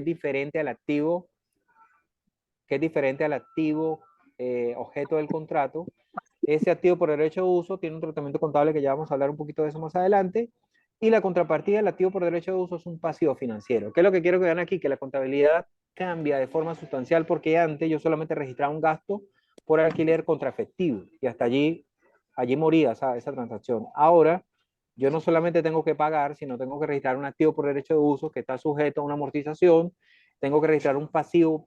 diferente al activo, objeto del contrato. Ese activo por derecho de uso tiene un tratamiento contable que ya vamos a hablar un poquito de eso más adelante. Y la contrapartida del activo por derecho de uso es un pasivo financiero. ¿Qué es lo que quiero que vean aquí? Que la contabilidad cambia de forma sustancial porque antes yo solamente registraba un gasto por alquiler contra efectivo y hasta allí moría esa transacción. Ahora yo no solamente tengo que pagar, sino tengo que registrar un activo por derecho de uso que está sujeto a una amortización, tengo que registrar un pasivo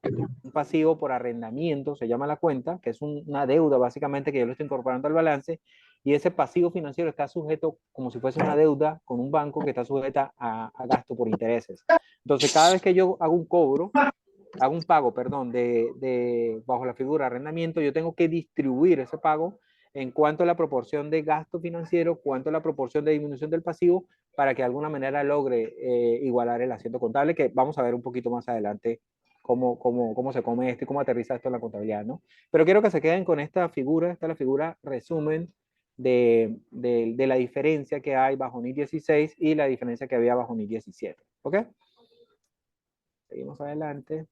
por arrendamiento, se llama la cuenta, que es una deuda básicamente que yo lo estoy incorporando al balance, y ese pasivo financiero está sujeto como si fuese una deuda con un banco que está sujeta a gasto por intereses. Entonces, cada vez que yo hago un pago, perdón, bajo la figura de arrendamiento, yo tengo que distribuir ese pago en cuanto a la proporción de gasto financiero, cuanto a la proporción de disminución del pasivo, para que de alguna manera logre igualar el asiento contable, que vamos a ver un poquito más adelante cómo se come esto y cómo aterriza esto en la contabilidad, ¿no? Pero quiero que se queden con esta figura es la figura resumen de la diferencia que hay bajo NIF 16 y la diferencia que había bajo NIF 17, ¿ok? Seguimos adelante.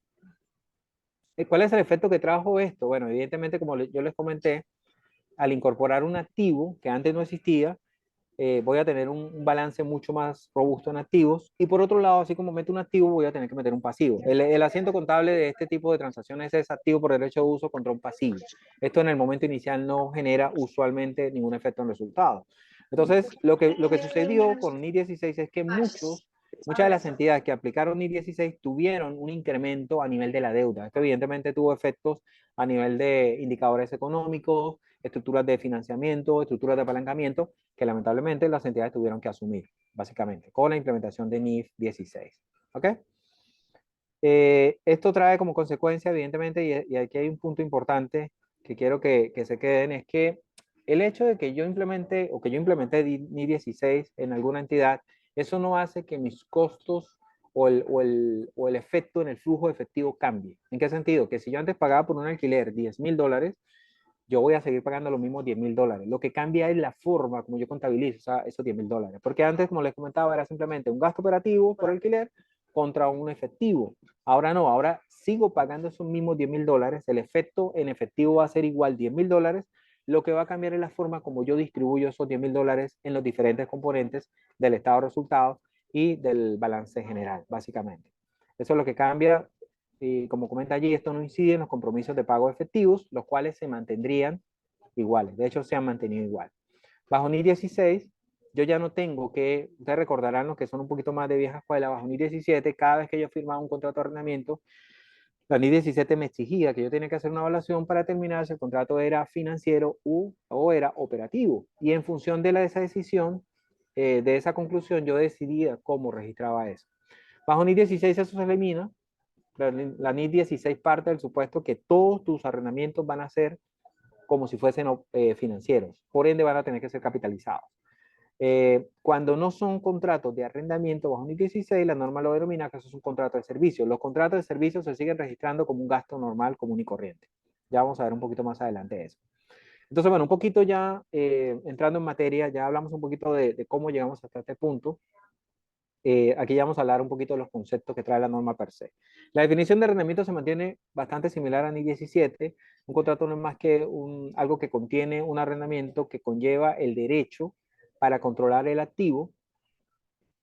¿Cuál es el efecto que trajo esto? Bueno, evidentemente, como yo les comenté, al incorporar un activo que antes no existía, voy a tener un balance mucho más robusto en activos. Y por otro lado, así como meto un activo, voy a tener que meter un pasivo. El asiento contable de este tipo de transacciones es activo por derecho de uso contra un pasivo. Esto en el momento inicial no genera usualmente ningún efecto en resultados. Entonces, lo que sucedió con NIF 16 es que muchas de las entidades que aplicaron NIF 16 tuvieron un incremento a nivel de la deuda. Esto evidentemente tuvo efectos a nivel de indicadores económicos, estructuras de financiamiento, estructuras de apalancamiento, que lamentablemente las entidades tuvieron que asumir, básicamente, con la implementación de NIF 16. ¿Ok? Esto trae como consecuencia, evidentemente, y aquí hay un punto importante que quiero que se queden, es que el hecho de que yo implemente o que yo implementé NIF 16 en alguna entidad, eso no hace que mis costos o el efecto en el flujo efectivo cambie. ¿En qué sentido? Que si yo antes pagaba por un alquiler $10,000, yo voy a seguir pagando los mismos $10,000. Lo que cambia es la forma como yo contabilizo esos $10,000. Porque antes, como les comentaba, era simplemente un gasto operativo por alquiler contra un efectivo. Ahora no, ahora sigo pagando esos mismos $10,000. El efecto en efectivo va a ser igual $10,000. Lo que va a cambiar es la forma como yo distribuyo esos $10,000 en los diferentes componentes del estado de resultados y del balance general, básicamente. Eso es lo que cambia y como comenta allí, esto no incide en los compromisos de pago efectivos, los cuales se mantendrían iguales. De hecho, se han mantenido igual. Bajo NIF 16, yo ya no tengo que, ustedes recordarán los que son un poquito más de vieja escuela, bajo NIF 17, cada vez que yo firmaba un contrato de arrendamiento, la NIF 17 me exigía que yo tenía que hacer una evaluación para determinar si el contrato era financiero o era operativo. Y en función de esa decisión, de esa conclusión, yo decidía cómo registraba eso. Bajo NIF 16 eso se elimina. La NIF 16 parte del supuesto que todos tus arrendamientos van a ser como si fuesen financieros, por ende van a tener que ser capitalizados. Cuando no son contratos de arrendamiento bajo NIF 16, la norma lo denomina que eso es un contrato de servicio. Los contratos de servicio se siguen registrando como un gasto normal, común y corriente. Ya vamos a ver un poquito más adelante de eso. Entonces, bueno, un poquito ya entrando en materia, ya hablamos un poquito de cómo llegamos hasta este punto. Aquí ya vamos a hablar un poquito de los conceptos que trae la norma per se. La definición de arrendamiento se mantiene bastante similar a NIF 17. Un contrato no es más que algo que contiene un arrendamiento que conlleva el derecho para controlar el activo.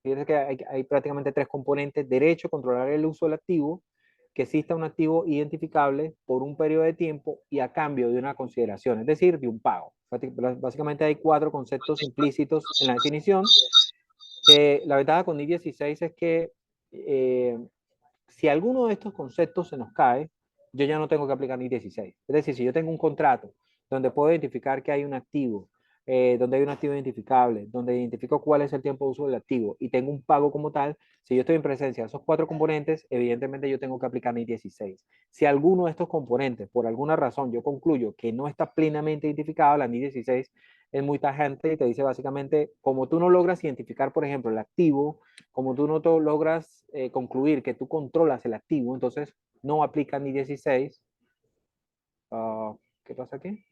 Fíjense que hay prácticamente tres componentes: derecho, controlar el uso del activo, que exista un activo identificable por un periodo de tiempo y a cambio de una consideración, es decir, de un pago. Básicamente hay cuatro conceptos implícitos en la definición. La ventaja con NIF 16 es que si alguno de estos conceptos se nos cae, yo ya no tengo que aplicar NIF 16. Es decir, si yo tengo un contrato donde puedo identificar que hay un activo, donde hay un activo identificable, donde identifico cuál es el tiempo de uso del activo y tengo un pago como tal, si yo estoy en presencia de esos cuatro componentes, evidentemente yo tengo que aplicar NIF 16. Si alguno de estos componentes, por alguna razón, yo concluyo que no está plenamente identificado, la NIF 16 es muy tajante y te dice básicamente, como tú no logras identificar, por ejemplo, el activo, como tú no logras concluir que tú controlas el activo, entonces no aplica NIF 16. ¿Qué pasa aquí?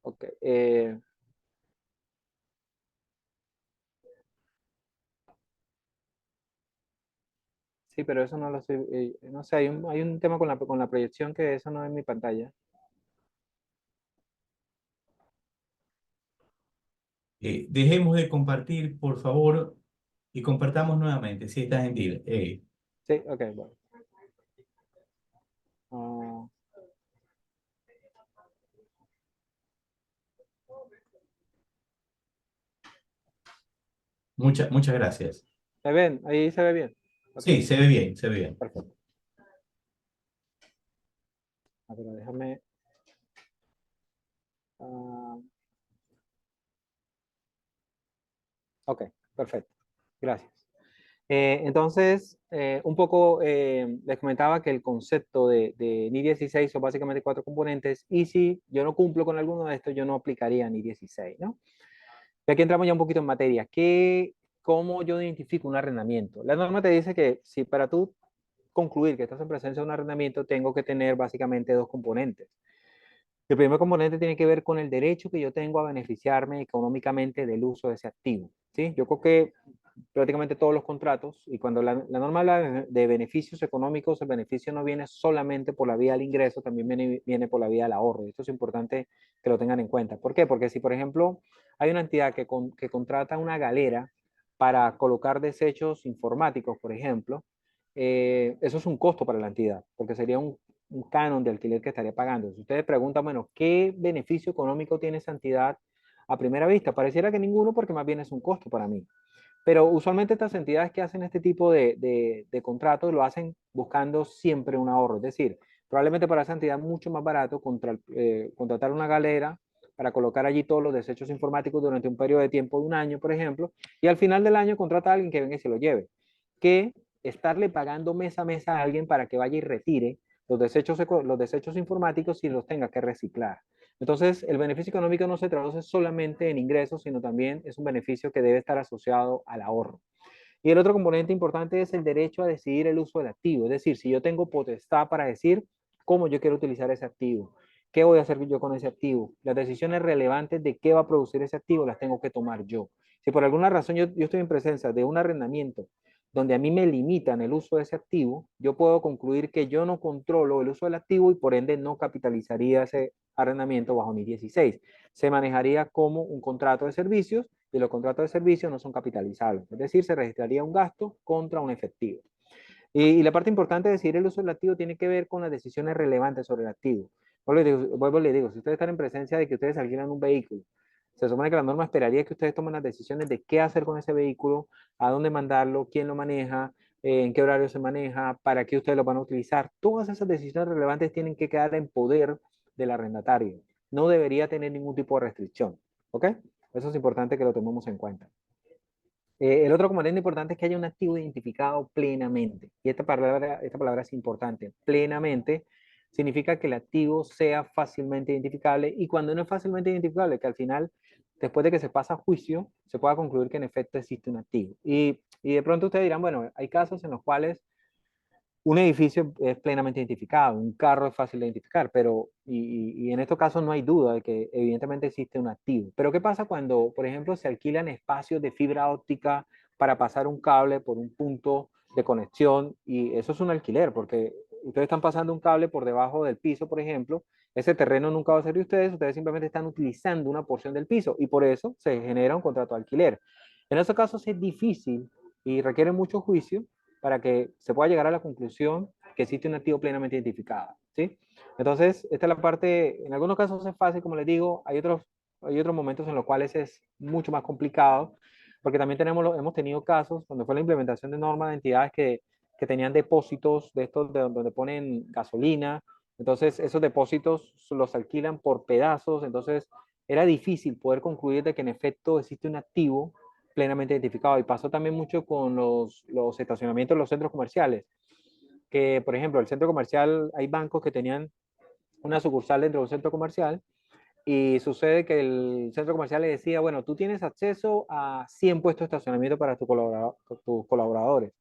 Ok. Sí, pero eso no lo sé. No sé, hay un tema con la proyección que eso no es mi pantalla. Dejemos de compartir, por favor, y compartamos nuevamente, si está gentil. Sí, ok, bueno. Ah, Muchas gracias. ¿se ven? Ahí se ve bien. Ok, Sí, se ve bien, se ve bien. perfecto. A ver, déjame. ah, ok, perfecto. Gracias. Entonces, un poco les comentaba que el concepto de NI 16 son básicamente cuatro componentes y si yo no cumplo con alguno de estos, yo no aplicaría NI 16, ¿no? Y aquí entramos ya un poquito en materia. ¿Cómo yo identifico un arrendamiento? La norma te dice que si para tú concluir que estás en presencia de un arrendamiento, tengo que tener básicamente dos componentes. El primer componente tiene que ver con el derecho que yo tengo a beneficiarme económicamente del uso de ese activo. ¿Sí? Yo creo que prácticamente todos los contratos, y cuando la norma habla de beneficios económicos, el beneficio no viene solamente por la vía del ingreso, también viene por la vía del ahorro. Esto es importante que lo tengan en cuenta. ¿Por qué? Porque si, por ejemplo, hay una entidad que contrata una galera para colocar desechos informáticos, por ejemplo, eso es un costo para la entidad, porque sería un canon de alquiler que estaría pagando. Si ustedes preguntan, bueno, ¿qué beneficio económico tiene esa entidad a primera vista? Pareciera que ninguno, porque más bien es un costo para mí. Pero usualmente estas entidades que hacen este tipo de contratos lo hacen buscando siempre un ahorro. Es decir, probablemente para esa entidad es mucho más barato contratar una galera para colocar allí todos los desechos informáticos durante un periodo de tiempo de un año, por ejemplo, y al final del año contrata a alguien que venga y se lo lleve, que estarle pagando mes a mes a alguien para que vaya y retire los desechos informáticos y los tenga que reciclar. Entonces, el beneficio económico no se traduce solamente en ingresos, sino también es un beneficio que debe estar asociado al ahorro. Y el otro componente importante es el derecho a decidir el uso del activo, es decir, si yo tengo potestad para decir cómo yo quiero utilizar ese activo, qué voy a hacer yo con ese activo, las decisiones relevantes de qué va a producir ese activo las tengo que tomar yo. Si por alguna razón yo estoy en presencia de un arrendamiento donde a mí me limitan el uso de ese activo, yo puedo concluir que yo no controlo el uso del activo y por ende no capitalizaría ese arrendamiento bajo mi 16. Se manejaría como un contrato de servicios y los contratos de servicios no son capitalizables. Es decir, se registraría un gasto contra un efectivo. Y la parte importante de decidir el uso del activo tiene que ver con las decisiones relevantes sobre el activo. Vuelvo le digo, si ustedes están en presencia de que ustedes alquilan un vehículo, se supone que la norma esperaría que ustedes tomen las decisiones de qué hacer con ese vehículo, a dónde mandarlo, quién lo maneja, en qué horario se maneja, para qué ustedes lo van a utilizar. Todas esas decisiones relevantes tienen que quedar en poder del arrendatario. No debería tener ningún tipo de restricción. ¿Ok? Eso es importante que lo tomemos en cuenta. El otro componente importante es que haya un activo identificado plenamente. Y esta palabra es importante. Plenamente significa que el activo sea fácilmente identificable y cuando no es fácilmente identificable, que al final, después de que se pasa a juicio, se pueda concluir que en efecto existe un activo. Y de pronto ustedes dirán, bueno, hay casos en los cuales un edificio es plenamente identificado, un carro es fácil de identificar, pero y en estos casos no hay duda de que evidentemente existe un activo. Pero ¿qué pasa cuando, por ejemplo, se alquilan espacios de fibra óptica para pasar un cable por un punto de conexión? Y eso es un alquiler, porque ustedes están pasando un cable por debajo del piso, por ejemplo, ese terreno nunca va a ser de ustedes simplemente están utilizando una porción del piso y por eso se genera un contrato de alquiler. En estos casos es difícil y requiere mucho juicio para que se pueda llegar a la conclusión que existe un activo plenamente identificado, ¿sí? Entonces, esta es la parte, en algunos casos es fácil, como les digo, hay otros momentos en los cuales es mucho más complicado, porque también hemos tenido casos donde fue la implementación de normas de entidades que tenían depósitos de estos donde ponen gasolina, entonces esos depósitos los alquilan por pedazos, entonces era difícil poder concluir de que en efecto existe un activo plenamente identificado. Y pasó también mucho con los estacionamientos en los centros comerciales, que por ejemplo, el centro comercial, hay bancos que tenían una sucursal dentro de un centro comercial y sucede que el centro comercial le decía, bueno, tú tienes acceso a 100 puestos de estacionamiento para tus colaboradores,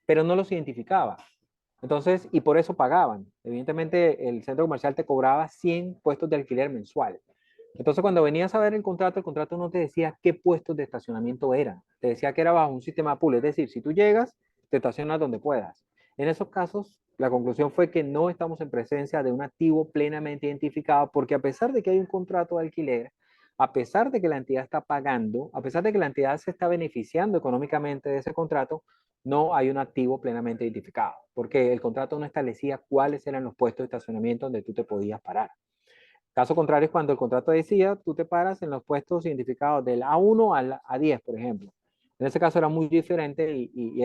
pero no los identificaba. Entonces, y por eso pagaban. Evidentemente, el centro comercial te cobraba 100 puestos de alquiler mensual. Entonces, cuando venías a ver el contrato no te decía qué puestos de estacionamiento eran. Te decía que era bajo un sistema pool. Es decir, si tú llegas, te estacionas donde puedas. En esos casos, la conclusión fue que no estamos en presencia de un activo plenamente identificado, porque a pesar de que hay un contrato de alquiler, a pesar de que la entidad está pagando, a pesar de que la entidad se está beneficiando económicamente de ese contrato, no hay un activo plenamente identificado, porque el contrato no establecía cuáles eran los puestos de estacionamiento donde tú te podías parar. Caso contrario es cuando el contrato decía, tú te paras en los puestos identificados del A1 al A10, por ejemplo. En ese caso era muy diferente y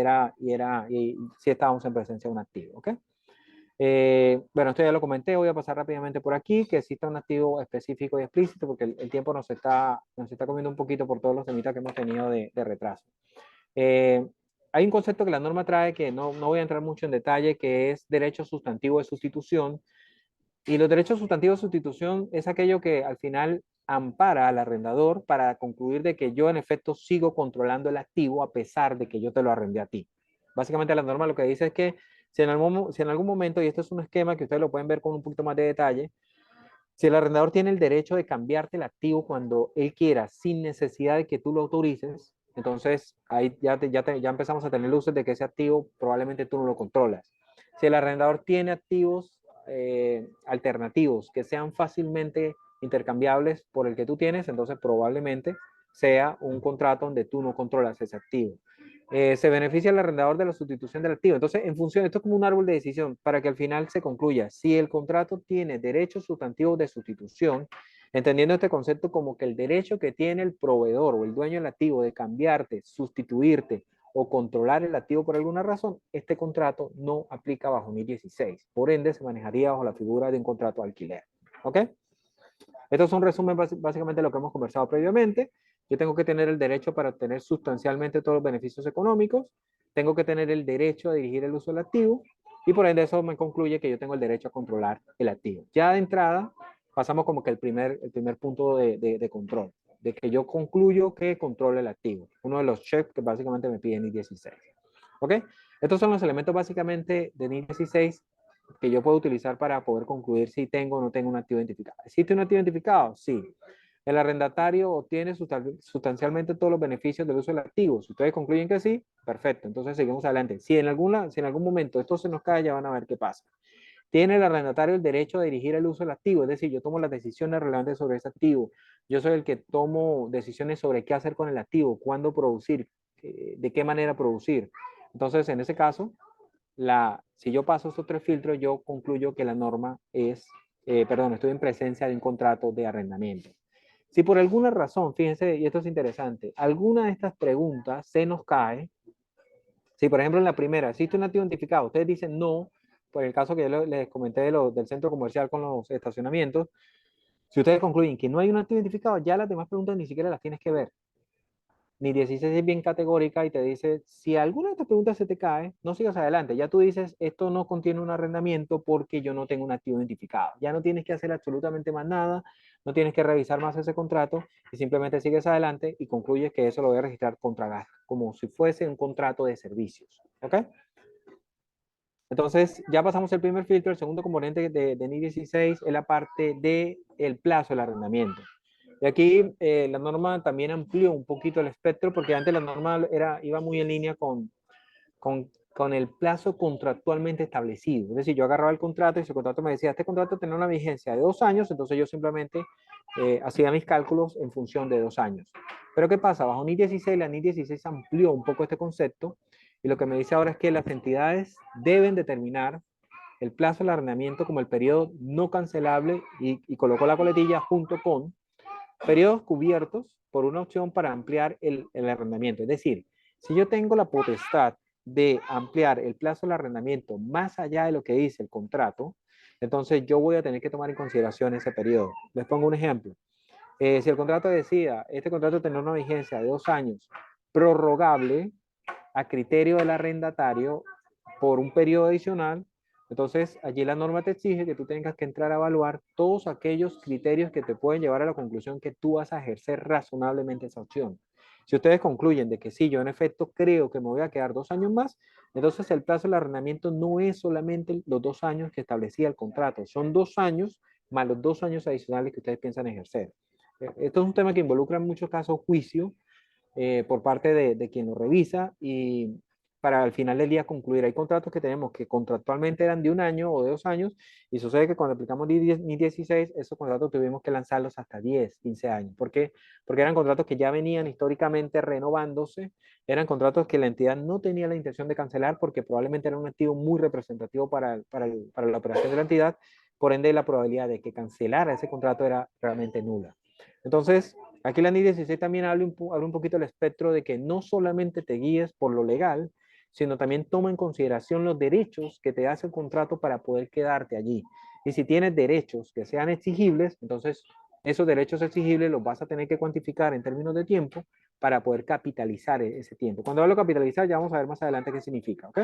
sí estábamos en presencia de un activo, ¿ok? Bueno, esto ya lo comenté, voy a pasar rápidamente por aquí, que exista un activo específico y explícito, porque el tiempo nos está comiendo un poquito por todos los temitas que hemos tenido de retraso. Eh, Hay un concepto que la norma trae que no voy a entrar mucho en detalle, que es derecho sustantivo de sustitución. Y los derechos sustantivos de sustitución es aquello que al final ampara al arrendador para concluir de que yo en efecto sigo controlando el activo a pesar de que yo te lo arrendé a ti. Básicamente la norma lo que dice es que si en algún momento, y esto es un esquema que ustedes lo pueden ver con un poquito más de detalle, si el arrendador tiene el derecho de cambiarte el activo cuando él quiera, sin necesidad de que tú lo autorices, entonces ahí ya empezamos a tener luces de que ese activo probablemente tú no lo controlas. Si el arrendador tiene activos alternativos que sean fácilmente intercambiables por el que tú tienes, entonces probablemente sea un contrato donde tú no controlas ese activo. Se beneficia el arrendador de la sustitución del activo. Entonces, en función, esto es como un árbol de decisión para que al final se concluya. Si el contrato tiene derechos sustantivos de sustitución, entendiendo este concepto como que el derecho que tiene el proveedor o el dueño del activo de cambiarte, sustituirte o controlar el activo por alguna razón, este contrato no aplica bajo 1016. Por ende, se manejaría bajo la figura de un contrato de alquiler. ¿Ok? Esto es un resumen básicamente de lo que hemos conversado previamente. Yo tengo que tener el derecho para obtener sustancialmente todos los beneficios económicos, tengo que tener el derecho a dirigir el uso del activo y por ende eso me concluye que yo tengo el derecho a controlar el activo. Ya de entrada pasamos como que el primer punto de control, de que yo concluyo que controlo el activo. Uno de los checks que básicamente me pide NIS 16. ¿Ok? Estos son los elementos básicamente de NIS 16 que yo puedo utilizar para poder concluir si tengo o no tengo un activo identificado. ¿Existe un activo identificado? Sí. El arrendatario obtiene sustancialmente todos los beneficios del uso del activo. Si ustedes concluyen que sí, perfecto. Entonces seguimos adelante. Si en algún momento esto se nos cae, ya van a ver qué pasa. Tiene el arrendatario el derecho de dirigir el uso del activo, es decir, yo tomo las decisiones relevantes sobre ese activo. Yo soy el que tomo decisiones sobre qué hacer con el activo, cuándo producir, de qué manera producir. Entonces, en ese caso, si yo paso estos tres filtros, yo concluyo que la norma estoy en presencia de un contrato de arrendamiento. Si por alguna razón, fíjense, y esto es interesante, alguna de estas preguntas se nos cae, si por ejemplo en la primera, ¿existe un activo identificado? Ustedes dicen no, por el caso que yo les comenté del centro comercial con los estacionamientos, si ustedes concluyen que no hay un activo identificado, ya las demás preguntas ni siquiera las tienes que ver. Ni 16 es bien categórica y te dice, si alguna de estas preguntas se te cae, no sigas adelante. Ya tú dices, esto no contiene un arrendamiento porque yo no tengo un activo identificado. Ya no tienes que hacer absolutamente más nada, no tienes que revisar más ese contrato y simplemente sigues adelante y concluyes que eso lo voy a registrar contra gas, como si fuese un contrato de servicios. ¿Ok? Entonces, ya pasamos el primer filtro. El segundo componente de NI 16 es la parte del plazo del arrendamiento. Y aquí la norma también amplió un poquito el espectro porque antes la norma iba muy en línea con el plazo contractualmente establecido. Es decir, yo agarraba el contrato y ese contrato me decía, este contrato tiene una vigencia de 2 años, entonces yo simplemente hacía mis cálculos en función de 2 años. Pero ¿qué pasa? Bajo NI 16, la NI 16 amplió un poco este concepto y lo que me dice ahora es que las entidades deben determinar el plazo del arrendamiento como el periodo no cancelable y colocó la coletilla junto con periodos cubiertos por una opción para ampliar el arrendamiento. Es decir, si yo tengo la potestad de ampliar el plazo del arrendamiento más allá de lo que dice el contrato, entonces yo voy a tener que tomar en consideración ese periodo. Les pongo un ejemplo. Si el contrato decida, este contrato tiene una vigencia de 2 años, prorrogable a criterio del arrendatario por un periodo adicional, entonces allí la norma te exige que tú tengas que entrar a evaluar todos aquellos criterios que te pueden llevar a la conclusión que tú vas a ejercer razonablemente esa opción. Si ustedes concluyen de que sí, yo en efecto creo que me voy a quedar 2 años más, entonces el plazo del arrendamiento no es solamente los 2 años que establecía el contrato, son 2 años más los 2 años adicionales que ustedes piensan ejercer. Esto es un tema que involucra en muchos casos juicio por parte de quien lo revisa y para al final del día concluir. Hay contratos que tenemos que contractualmente eran de un año o de 2 años, y sucede que cuando aplicamos NI 16, esos contratos tuvimos que lanzarlos hasta 10, 15 años. ¿Por qué? Porque eran contratos que ya venían históricamente renovándose, eran contratos que la entidad no tenía la intención de cancelar porque probablemente era un activo muy representativo para la operación de la entidad, por ende la probabilidad de que cancelara ese contrato era realmente nula. Entonces, aquí la NI 16 también habla un poquito del espectro de que no solamente te guíes por lo legal, sino también toma en consideración los derechos que te hace el contrato para poder quedarte allí. Y si tienes derechos que sean exigibles, entonces esos derechos exigibles los vas a tener que cuantificar en términos de tiempo para poder capitalizar ese tiempo. Cuando hablo de capitalizar, ya vamos a ver más adelante qué significa, ¿ok?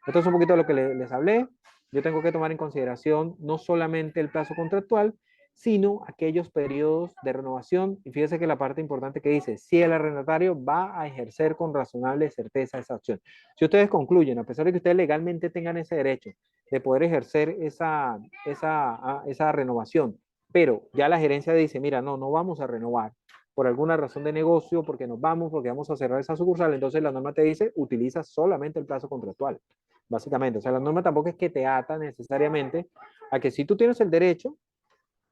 Esto es un poquito de lo que les hablé. Yo tengo que tomar en consideración no solamente el plazo contractual, sino aquellos periodos de renovación. Y fíjese que la parte importante que dice, si el arrendatario va a ejercer con razonable certeza esa acción. Si ustedes concluyen, a pesar de que ustedes legalmente tengan ese derecho de poder ejercer esa renovación, pero ya la gerencia dice, mira, no vamos a renovar por alguna razón de negocio, porque nos vamos, porque vamos a cerrar esa sucursal, entonces la norma te dice, utiliza solamente el plazo contractual, básicamente. O sea, la norma tampoco es que te ata necesariamente a que si tú tienes el derecho,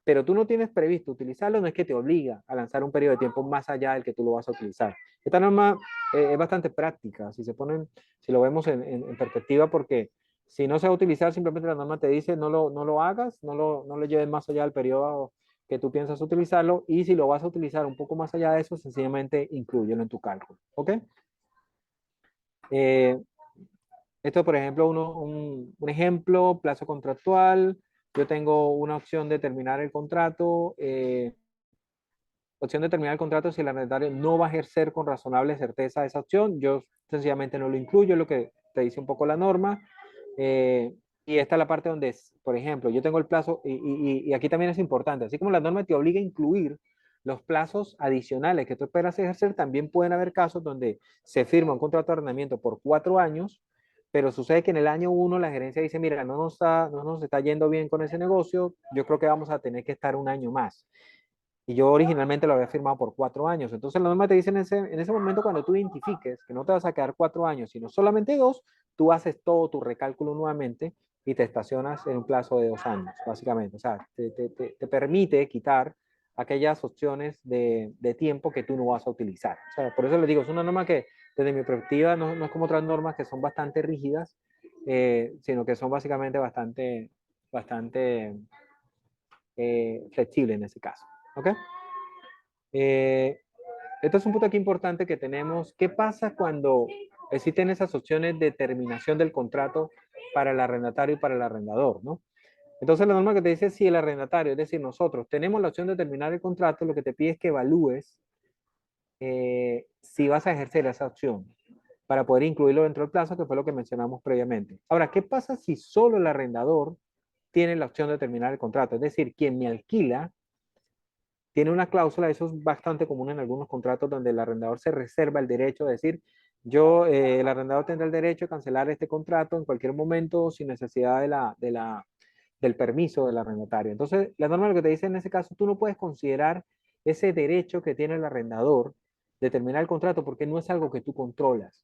pero tú no tienes previsto utilizarlo, no es que te obliga a lanzar un periodo de tiempo más allá del que tú lo vas a utilizar. Esta norma es bastante práctica, si lo vemos en perspectiva, porque si no se va a utilizar, simplemente la norma te dice no lo hagas, no lo lleves más allá del periodo que tú piensas utilizarlo, y si lo vas a utilizar un poco más allá de eso, sencillamente inclúyelo en tu cálculo. ¿Ok? Eh, Esto, por ejemplo, un ejemplo, plazo contractual. Yo tengo una opción de terminar el contrato. Opción de terminar el contrato si el arrendatario no va a ejercer con razonable certeza esa opción. Yo sencillamente no lo incluyo, es lo que te dice un poco la norma. Y esta es la parte donde, por ejemplo, yo tengo el plazo, y aquí también es importante, así como la norma te obliga a incluir los plazos adicionales que tú esperas ejercer, también pueden haber casos donde se firma un contrato de arrendamiento por 4 años, pero sucede que en el año 1 la gerencia dice, mira, no nos está yendo bien con ese negocio, yo creo que vamos a tener que estar un año más. Y yo originalmente lo había firmado por 4 años. Entonces la norma te dice en ese momento, cuando tú identifiques que no te vas a quedar 4 años, sino solamente 2, tú haces todo tu recálculo nuevamente y te estacionas en un plazo de 2 años, básicamente. O sea, te permite quitar aquellas opciones de tiempo que tú no vas a utilizar. O sea, por eso les digo, es una norma que desde mi perspectiva no es como otras normas que son bastante rígidas, sino que son básicamente bastante flexibles en ese caso. ¿Ok? Eh, Esto es un punto aquí importante que tenemos. ¿Qué pasa cuando existen esas opciones de terminación del contrato para el arrendatario y para el arrendador, ¿no? Entonces la norma que te dice si el arrendatario, es decir, nosotros tenemos la opción de terminar el contrato, lo que te pide es que evalúes si vas a ejercer esa opción para poder incluirlo dentro del plazo, que fue lo que mencionamos previamente. Ahora, ¿qué pasa si solo el arrendador tiene la opción de terminar el contrato? Es decir, quien me alquila tiene una cláusula, eso es bastante común en algunos contratos, donde el arrendador se reserva el derecho de decir, el arrendador tendrá el derecho de cancelar este contrato en cualquier momento sin necesidad del permiso del arrendatario. Entonces, la norma lo que te dice en ese caso, tú no puedes considerar ese derecho que tiene el arrendador de terminar el contrato porque no es algo que tú controlas,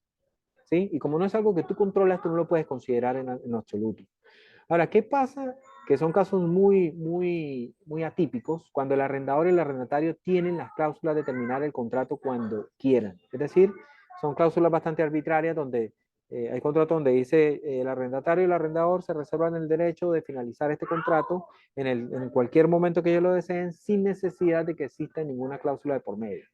¿sí? Y como no es algo que tú controlas, tú no lo puedes considerar en absoluto. Ahora, ¿qué pasa? Que son casos muy atípicos cuando el arrendador y el arrendatario tienen las cláusulas de terminar el contrato cuando quieran. Es decir, son cláusulas bastante arbitrarias donde hay contratos donde dice el arrendatario y el arrendador se reservan el derecho de finalizar este contrato en cualquier momento que ellos lo deseen sin necesidad de que exista ninguna cláusula de por medio.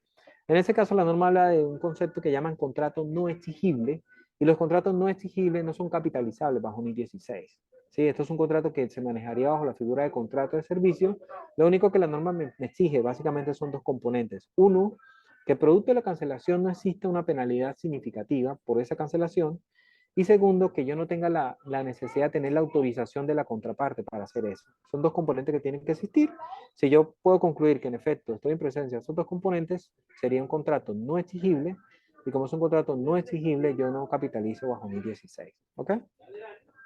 En ese caso, la norma habla de un concepto que llaman contrato no exigible, y los contratos no exigibles no son capitalizables bajo NIS 16. ¿Sí? Esto es un contrato que se manejaría bajo la figura de contrato de servicio. Lo único que la norma me exige básicamente son dos componentes. Uno, que producto de la cancelación no exista una penalidad significativa por esa cancelación. Y segundo, que yo no tenga la necesidad de tener la autorización de la contraparte para hacer eso. Son dos componentes que tienen que existir. Si yo puedo concluir que en efecto estoy en presencia de esos dos componentes, sería un contrato no exigible. Y como es un contrato no exigible, yo no capitalizo bajo NIS 16. ¿Ok?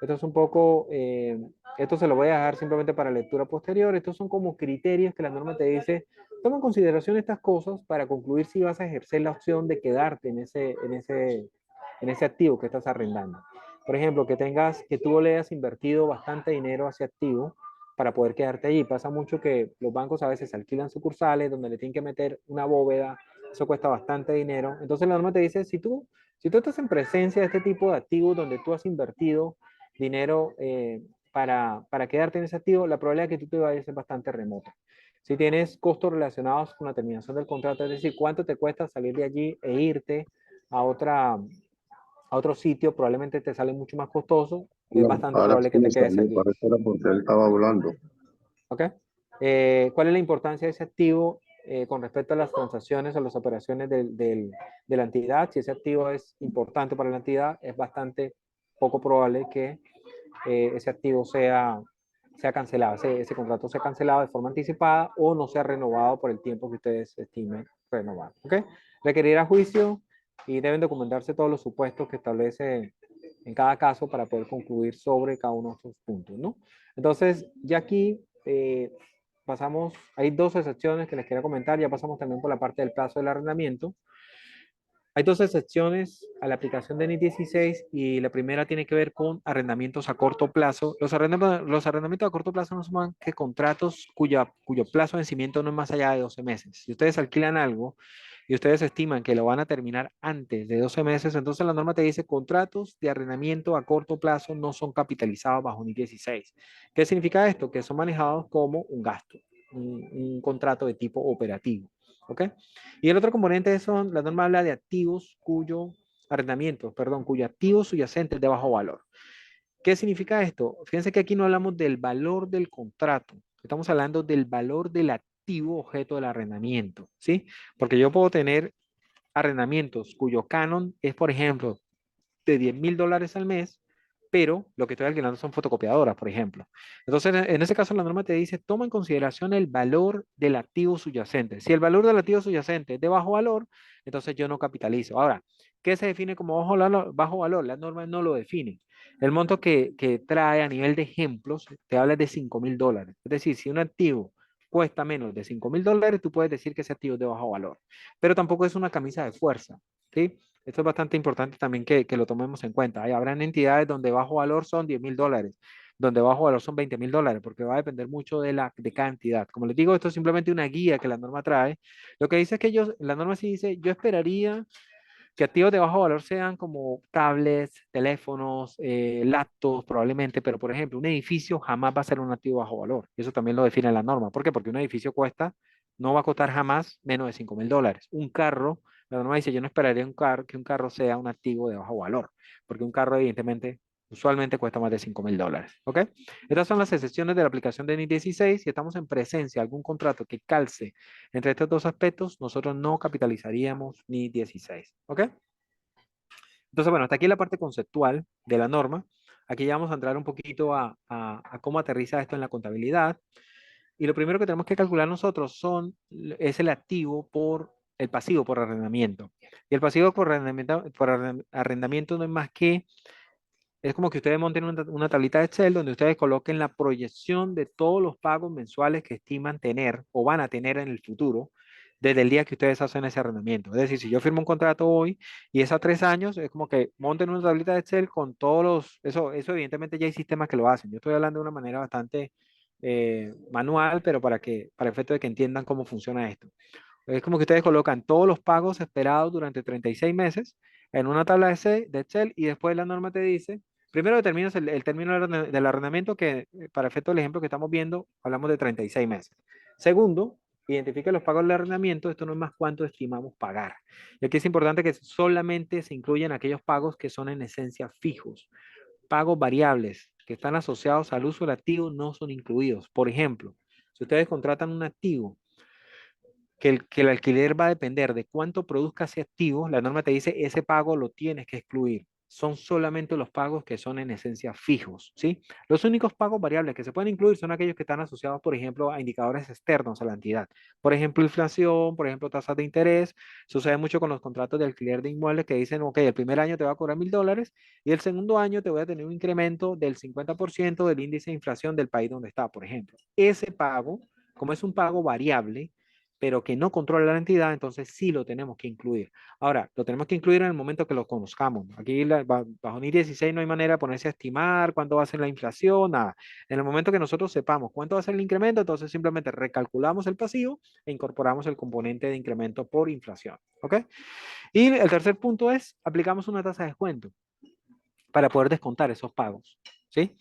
Esto es un poco, esto se lo voy a dejar simplemente para lectura posterior. Estos son como criterios que la norma te dice, toma en consideración estas cosas para concluir si vas a ejercer la opción de quedarte en ese activo que estás arrendando. Por ejemplo, que tú le hayas invertido bastante dinero a ese activo para poder quedarte allí. Pasa mucho que los bancos a veces alquilan sucursales donde le tienen que meter una bóveda, eso cuesta bastante dinero. Entonces la norma te dice, si tú estás en presencia de este tipo de activos donde tú has invertido dinero para quedarte en ese activo, la probabilidad de que tú te vayas es bastante remota. Si tienes costos relacionados con la terminación del contrato, es decir, cuánto te cuesta salir de allí e irte a otro sitio, probablemente te sale mucho más costoso, es No, bastante ahora probable sí que me te quedes salió, allí. parece que era porque él estaba hablando. ¿Ok? ¿Cuál es la importancia de ese activo con respecto a las transacciones o las operaciones de la entidad? Si ese activo es importante para la entidad, es bastante poco probable que ese activo sea cancelado, ese contrato sea cancelado de forma anticipada o no sea renovado por el tiempo que ustedes estimen renovar. ¿Ok? Requerirá juicio y deben documentarse todos los supuestos que establece en cada caso para poder concluir sobre cada uno de estos puntos, ¿no? Entonces, ya aquí pasamos, hay dos excepciones que les quiero comentar, ya pasamos también por la parte del plazo del arrendamiento. Hay dos excepciones a la aplicación de NIS 16 y la primera tiene que ver con arrendamientos a corto plazo. Los arrendamientos a corto plazo no son más que contratos cuyo plazo de vencimiento no es más allá de 12 meses. Si ustedes alquilan algo y ustedes estiman que lo van a terminar antes de 12 meses, entonces la norma te dice contratos de arrendamiento a corto plazo no son capitalizados bajo NIS 16. ¿Qué significa esto? Que son manejados como un gasto, un contrato de tipo operativo. ¿Ok? Y el otro componente son, la norma habla de activos cuyo activo subyacente es de bajo valor. ¿Qué significa esto? Fíjense que aquí no hablamos del valor del contrato, estamos hablando del valor del activo objeto del arrendamiento, ¿sí? Porque yo puedo tener arrendamientos cuyo canon es, por ejemplo, de $10,000 al mes, pero lo que estoy alquilando son fotocopiadoras, por ejemplo. Entonces, en ese caso, la norma te dice, toma en consideración el valor del activo subyacente. Si el valor del activo subyacente es de bajo valor, entonces yo no capitalizo. Ahora, ¿qué se define como bajo valor? La norma no lo define. El monto que trae a nivel de ejemplos te habla de $5,000. Es decir, si un activo cuesta menos de $5,000, tú puedes decir que ese activo es de bajo valor. Pero tampoco es una camisa de fuerza, ¿sí? Esto es bastante importante también que lo tomemos en cuenta. Habrán entidades donde bajo valor son $10,000, donde bajo valor son $20,000, porque va a depender mucho de cada entidad. Como les digo, esto es simplemente una guía que la norma trae. Lo que dice es que la norma sí dice, yo esperaría que activos de bajo valor sean como tablets, teléfonos, laptops probablemente, pero por ejemplo, un edificio jamás va a ser un activo de bajo valor. Eso también lo define la norma. ¿Por qué? Porque un edificio no va a costar jamás menos de $5,000. Un carro, la norma dice, yo no esperaría que un carro sea un activo de bajo valor, porque un carro evidentemente usualmente cuesta más de $5,000. ¿Ok? Estas son las excepciones de la aplicación de NIS 16. Si estamos en presencia de algún contrato que calce entre estos dos aspectos, nosotros no capitalizaríamos NIS 16. ¿Ok? Entonces, bueno, hasta aquí la parte conceptual de la norma. Aquí ya vamos a entrar un poquito a cómo aterriza esto en la contabilidad. Y lo primero que tenemos que calcular nosotros es el activo por el pasivo por arrendamiento. Y el pasivo por arrendamiento no es más que es como que ustedes monten una tablita de Excel donde ustedes coloquen la proyección de todos los pagos mensuales que estiman tener o van a tener en el futuro desde el día que ustedes hacen ese arrendamiento. Es decir, si yo firmo un contrato hoy y es a 3 años, es como que monten una tablita de Excel con todos eso evidentemente ya hay sistemas que lo hacen. Yo estoy hablando de una manera bastante manual, pero para efecto de que entiendan cómo funciona esto. Es como que ustedes colocan todos los pagos esperados durante 36 meses en una tabla de Excel y después la norma te dice, primero determinas el término del arrendamiento que para efecto del ejemplo que estamos viendo, hablamos de 36 meses. Segundo, identifica los pagos del arrendamiento, esto no es más cuánto estimamos pagar. Y aquí es importante que solamente se incluyan aquellos pagos que son en esencia fijos. Pagos variables que están asociados al uso del activo no son incluidos. Por ejemplo, si ustedes contratan un activo que el alquiler va a depender de cuánto produzca ese activo, la norma te dice ese pago lo tienes que excluir. Son solamente los pagos que son en esencia fijos, ¿sí? Los únicos pagos variables que se pueden incluir son aquellos que están asociados, por ejemplo, a indicadores externos a la entidad. Por ejemplo, inflación, por ejemplo, tasas de interés. Sucede mucho con los contratos de alquiler de inmuebles que dicen, ok, el primer año te va a cobrar $1,000 y el segundo año te voy a tener un incremento del 50% del índice de inflación del país donde está, por ejemplo. Ese pago, como es un pago variable, pero que no controla la entidad, entonces sí lo tenemos que incluir. Ahora, lo tenemos que incluir en el momento que lo conozcamos. Aquí bajo NI 16 no hay manera de ponerse a estimar cuánto va a ser la inflación, nada. En el momento que nosotros sepamos cuánto va a ser el incremento, entonces simplemente recalculamos el pasivo e incorporamos el componente de incremento por inflación. ¿Ok? Y el tercer punto es, aplicamos una tasa de descuento para poder descontar esos pagos. ¿Sí?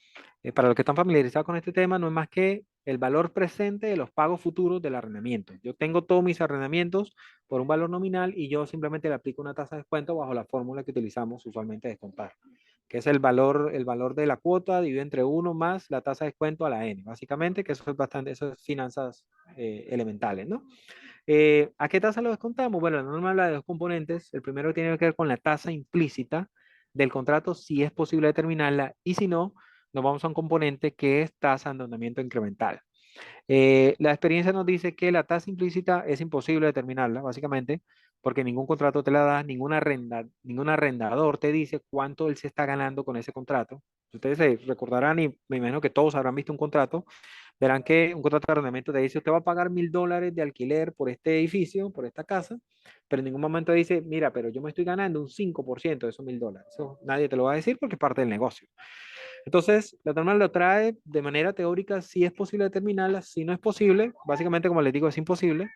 Para los que están familiarizados con este tema, no es más que el valor presente de los pagos futuros del arrendamiento. Yo tengo todos mis arrendamientos por un valor nominal y yo simplemente le aplico una tasa de descuento bajo la fórmula que utilizamos usualmente de descontar, que es el valor de la cuota dividido entre 1 más la tasa de descuento a la n, básicamente, que eso es bastante, eso es finanzas elementales, ¿no? ¿A qué tasa lo descontamos? Bueno, la norma habla de dos componentes. El primero tiene que ver con la tasa implícita del contrato, si es posible determinarla, y si no, nos vamos a un componente que es tasa de endeudamiento incremental. La experiencia nos dice que la tasa implícita es imposible determinarla, básicamente, porque ningún contrato te la da, ningún arrendador te dice cuánto él se está ganando con ese contrato. Ustedes se recordarán, y me imagino que todos habrán visto un contrato, verán que un contrato de arrendamiento te dice, usted va a pagar $1,000 de alquiler por este edificio, por esta casa, pero en ningún momento dice, mira, pero yo me estoy ganando un 5% de esos $1,000. Eso nadie te lo va a decir porque es parte del negocio. Entonces, la norma lo trae de manera teórica, si es posible determinarla, si no es posible, básicamente como les digo, es imposible.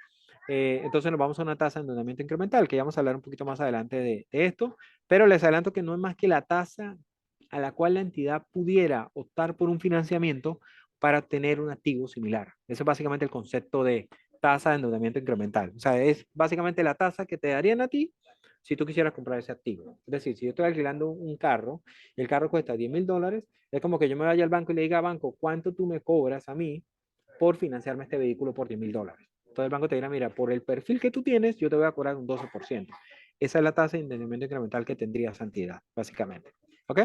Entonces nos vamos a una tasa de endeudamiento incremental, que ya vamos a hablar un poquito más adelante de esto, pero les adelanto que no es más que la tasa a la cual la entidad pudiera optar por un financiamiento para obtener un activo similar. Ese es básicamente el concepto de tasa de endeudamiento incremental. O sea, es básicamente la tasa que te darían a ti si tú quisieras comprar ese activo. Es decir, si yo estoy alquilando un carro y el carro cuesta $10,000, es como que yo me vaya al banco y le diga, banco, ¿cuánto tú me cobras a mí por financiarme este vehículo por $10,000? Entonces el banco te dirá, mira, por el perfil que tú tienes, yo te voy a cobrar un 12%. Esa es la tasa de endeudamiento incremental que tendría esa entidad, básicamente. ¿Ok?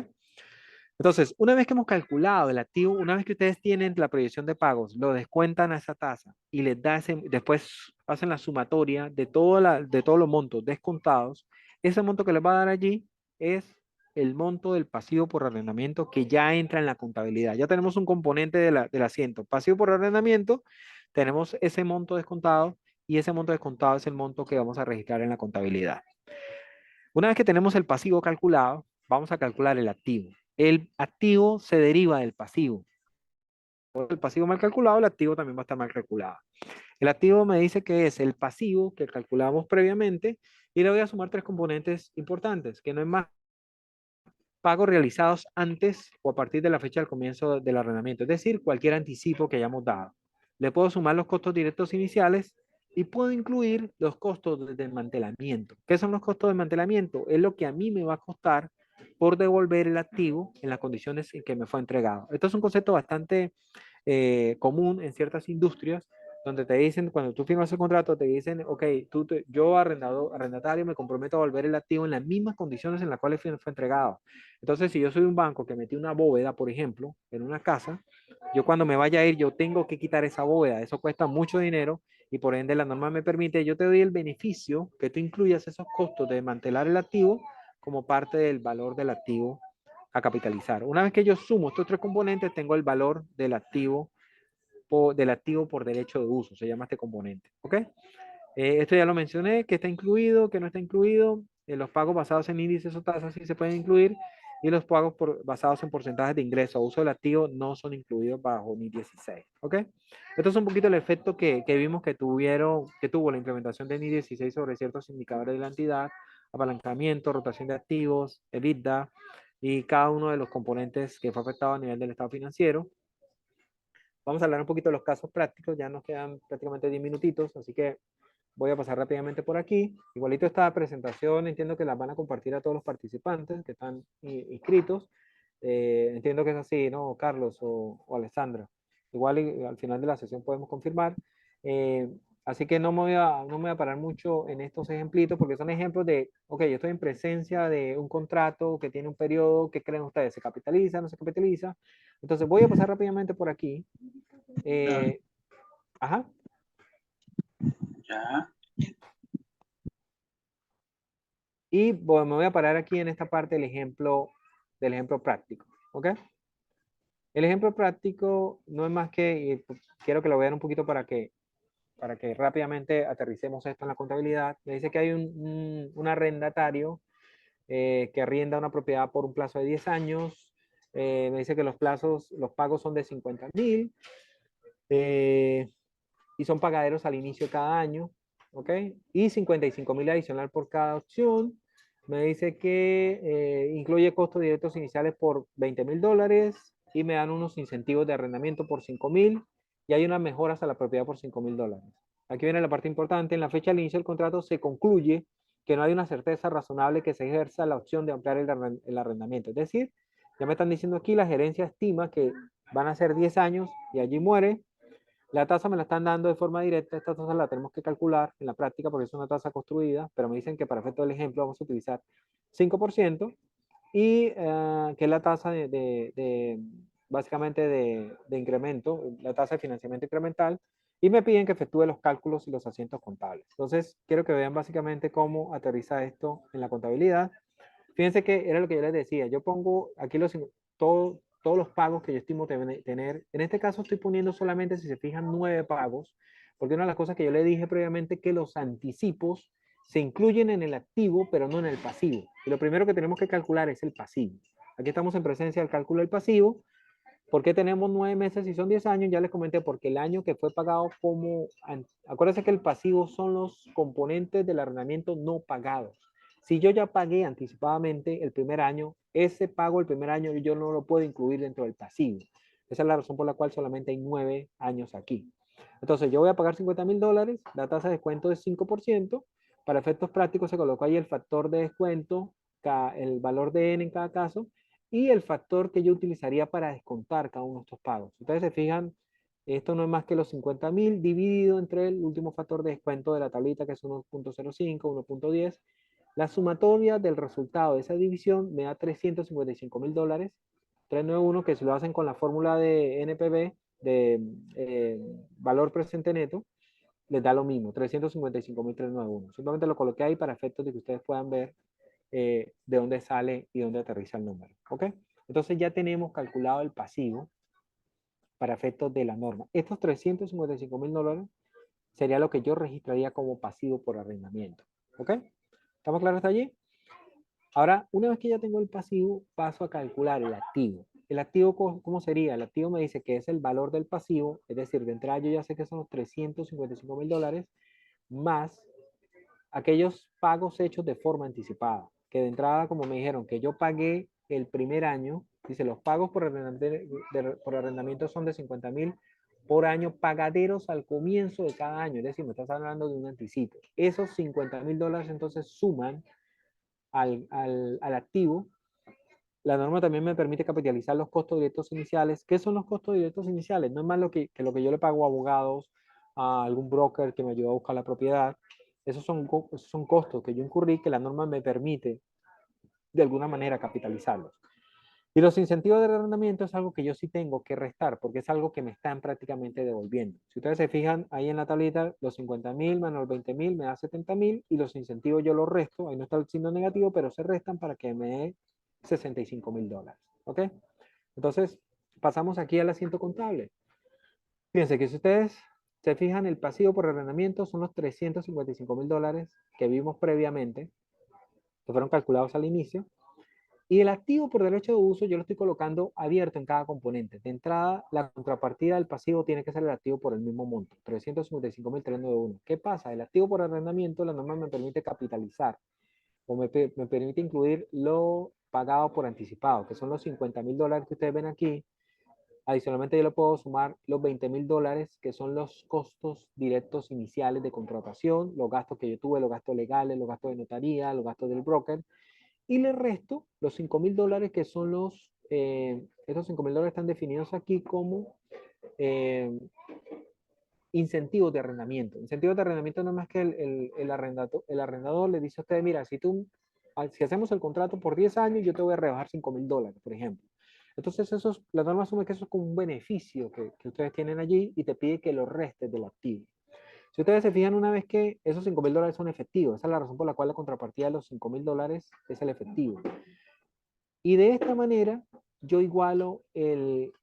Entonces, una vez que hemos calculado el activo, una vez que ustedes tienen la proyección de pagos, lo descuentan a esa tasa y les da después hacen la sumatoria de, de todos los montos descontados, ese monto que les va a dar allí es el monto del pasivo por arrendamiento que ya entra en la contabilidad. Ya tenemos un componente del asiento. Pasivo por arrendamiento, tenemos ese monto descontado y ese monto descontado es el monto que vamos a registrar en la contabilidad. Una vez que tenemos el pasivo calculado, vamos a calcular el activo. El activo se deriva del pasivo. El pasivo mal calculado, el activo también va a estar mal calculado. El activo me dice que es el pasivo que calculamos previamente y le voy a sumar tres componentes importantes, que no es más pagos realizados antes o a partir de la fecha del comienzo del arrendamiento, es decir, cualquier anticipo que hayamos dado. Le puedo sumar los costos directos iniciales y puedo incluir los costos de desmantelamiento. ¿Qué son los costos de desmantelamiento? Es lo que a mí me va a costar por devolver el activo en las condiciones en que me fue entregado. Esto es un concepto bastante común en ciertas industrias donde te dicen, cuando tú firmas el contrato, te dicen, ok, yo arrendatario me comprometo a devolver el activo en las mismas condiciones en las cuales fue entregado. Entonces, si yo soy un banco que metí una bóveda, por ejemplo, en una casa, yo cuando me vaya a ir, yo tengo que quitar esa bóveda. Eso cuesta mucho dinero y por ende la norma me permite, yo te doy el beneficio que tú incluyas esos costos de desmantelar el activo como parte del valor del activo a capitalizar. Una vez que yo sumo estos tres componentes, tengo el valor del activo por derecho de uso, se llama este componente. ¿Ok? Esto ya lo mencioné, que está incluido, que no está incluido. Los pagos basados en índices o tasas sí se pueden incluir y los pagos basados en porcentajes de ingreso o uso del activo no son incluidos bajo NI 16. ¿Ok? Esto es un poquito el efecto que vimos que tuvo la implementación de NI 16 sobre ciertos indicadores de la entidad, apalancamiento, rotación de activos, EBITDA y cada uno de los componentes que fue afectado a nivel del estado financiero. Vamos a hablar un poquito de los casos prácticos, ya nos quedan prácticamente 10 minutitos, así que voy a pasar rápidamente por aquí. Igualito esta presentación, entiendo que la van a compartir a todos los participantes que están inscritos. Entiendo que es así, ¿no? Carlos o Alessandra. Igual al final de la sesión podemos confirmar. Así que no me voy a parar mucho en estos ejemplitos porque son ejemplos de, ok, yo estoy en presencia de un contrato que tiene un periodo, ¿qué creen ustedes? ¿Se capitaliza? ¿No se capitaliza? Entonces voy a pasar rápidamente por aquí. Ajá. Ya. Y bueno, me voy a parar aquí en esta parte del ejemplo práctico. ¿Ok? El ejemplo práctico no es más que, quiero que lo vean un poquito para que para que rápidamente aterricemos esto en la contabilidad. Me dice que hay un arrendatario que arrienda una propiedad por un plazo de 10 años. Me dice que los pagos son de 50.000 y son pagaderos al inicio de cada año, ¿ok? Y 55.000 adicional por cada opción. Me dice que incluye costos directos iniciales por $20.000 y me dan unos incentivos de arrendamiento por 5.000 y hay unas mejoras a la propiedad por $5.000. Aquí viene la parte importante. En la fecha del inicio del contrato se concluye que no hay una certeza razonable que se ejerza la opción de ampliar el arrendamiento. Es decir, ya me están diciendo aquí, la gerencia estima que van a ser 10 años y allí muere. La tasa me la están dando de forma directa, esta tasa la tenemos que calcular en la práctica porque es una tasa construida, pero me dicen que para efecto del ejemplo vamos a utilizar 5% y que es la tasa básicamente de incremento, la tasa de financiamiento incremental, y me piden que efectúe los cálculos y los asientos contables. Entonces, quiero que vean básicamente cómo aterriza esto en la contabilidad. Fíjense que era lo que yo les decía, yo pongo aquí todos los pagos que yo estimo tener. En este caso estoy poniendo solamente, si se fijan, 9 pagos, porque una de las cosas que yo le dije previamente que los anticipos se incluyen en el activo, pero no en el pasivo. Y lo primero que tenemos que calcular es el pasivo. Aquí estamos en presencia del cálculo del pasivo. ¿Por qué tenemos 9 meses y son 10 años? Ya les comenté, porque el año que fue pagado acuérdense que el pasivo son los componentes del arrendamiento no pagados. Si yo ya pagué anticipadamente el primer año, ese pago el primer año yo no lo puedo incluir dentro del pasivo. Esa es la razón por la cual solamente hay 9 años aquí. Entonces yo voy a pagar $50.000, la tasa de descuento es 5%. Para efectos prácticos se colocó ahí el factor de descuento, el valor de N en cada caso, y el factor que yo utilizaría para descontar cada uno de estos pagos. Ustedes se fijan, esto no es más que los 50.000 dividido entre el último factor de descuento de la tablita, que es 1.05, 1.10. La sumatoria del resultado de esa división me da $355.000, 391, que si lo hacen con la fórmula de NPV, de valor presente neto, les da lo mismo, 355.391. Simplemente lo coloqué ahí para efectos de que ustedes puedan ver de dónde sale y dónde aterriza el número. ¿Ok? Entonces ya tenemos calculado el pasivo para efectos de la norma. Estos $355.000 sería lo que yo registraría como pasivo por arrendamiento. ¿Ok? ¿Estamos claros hasta allí? Ahora, una vez que ya tengo el pasivo, paso a calcular el activo. ¿El activo cómo sería? El activo me dice que es el valor del pasivo, es decir, de entrada yo ya sé que son los $355.000 más aquellos pagos hechos de forma anticipada, que de entrada, como me dijeron, que yo pagué el primer año, dice, los pagos por arrendamiento son de 50.000 por año, pagaderos al comienzo de cada año, es decir, me estás hablando de un anticipo. Esos $50.000 entonces suman al activo. La norma también me permite capitalizar los costos directos iniciales. ¿Qué son los costos directos iniciales? No es más lo que yo le pago a abogados, a algún broker que me ayudó a buscar la propiedad. Esos son costos que yo incurrí que la norma me permite de alguna manera capitalizarlos. Y los incentivos de arrendamiento es algo que yo sí tengo que restar porque es algo que me están prácticamente devolviendo. Si ustedes se fijan ahí en la tablita, los 50.000 menos los 20.000 me da 70.000 y los incentivos yo los resto. Ahí no está el signo negativo, pero se restan para que me dé $65.000. ¿Ok? Entonces, pasamos aquí al asiento contable. Fíjense que si ustedes se fijan, el pasivo por arrendamiento son los $355.000 que vimos previamente, que fueron calculados al inicio. Y el activo por derecho de uso yo lo estoy colocando abierto en cada componente. De entrada, la contrapartida del pasivo tiene que ser el activo por el mismo monto, 355.391. ¿Qué pasa? El activo por arrendamiento, la norma me permite capitalizar o me permite incluir lo pagado por anticipado, que son los $50.000 que ustedes ven aquí. Adicionalmente yo le puedo sumar los $20.000, que son los costos directos iniciales de contratación, los gastos que yo tuve, los gastos legales, los gastos de notaría, los gastos del broker. Y le resto los $5.000 que son esos $5.000 están definidos aquí como incentivos de arrendamiento. Incentivos de arrendamiento no es más que el arrendador le dice a usted, mira, si hacemos el contrato por 10 años, yo te voy a rebajar $5.000, por ejemplo. Entonces, la norma asume que eso es como un beneficio que ustedes tienen allí y te pide que lo restes del activo. Si ustedes se fijan una vez que esos $5.000 son efectivos, esa es la razón por la cual la contrapartida de los $5.000 es el efectivo. Y de esta manera, yo igualo el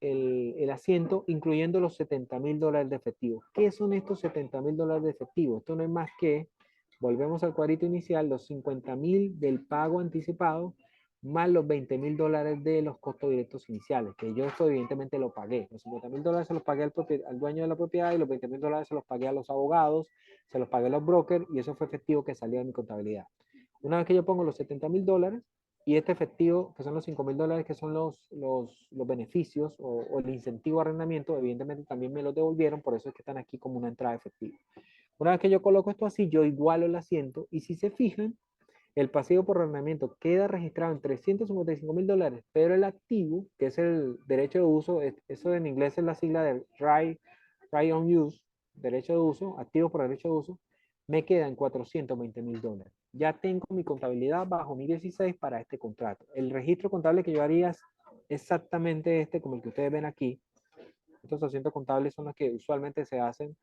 asiento incluyendo los $70,000 de efectivo. ¿Qué son estos $70,000 de efectivo? Esto no es más que, volvemos al cuadrito inicial, los 50,000 del pago anticipado más los $20,000 de los costos directos iniciales, que yo esto evidentemente lo pagué. Los $50,000 se los pagué al dueño de la propiedad y los $20,000 se los pagué a los abogados, se los pagué a los brokers y eso fue efectivo que salió de mi contabilidad. Una vez que yo pongo los $70,000 y este efectivo, que son los $5,000, que son los beneficios o el incentivo a arrendamiento, evidentemente también me los devolvieron, por eso es que están aquí como una entrada efectiva. Una vez que yo coloco esto así, yo igualo el asiento y si se fijan, el pasivo por arrendamiento queda registrado en $355,000, pero el activo, que es el derecho de uso, eso en inglés es la sigla de right on use, derecho de uso, activo por derecho de uso, me queda en $420,000. Ya tengo mi contabilidad bajo mi 16 para este contrato. El registro contable que yo haría es exactamente este, como el que ustedes ven aquí. Estos asientos contables son los que usualmente se hacen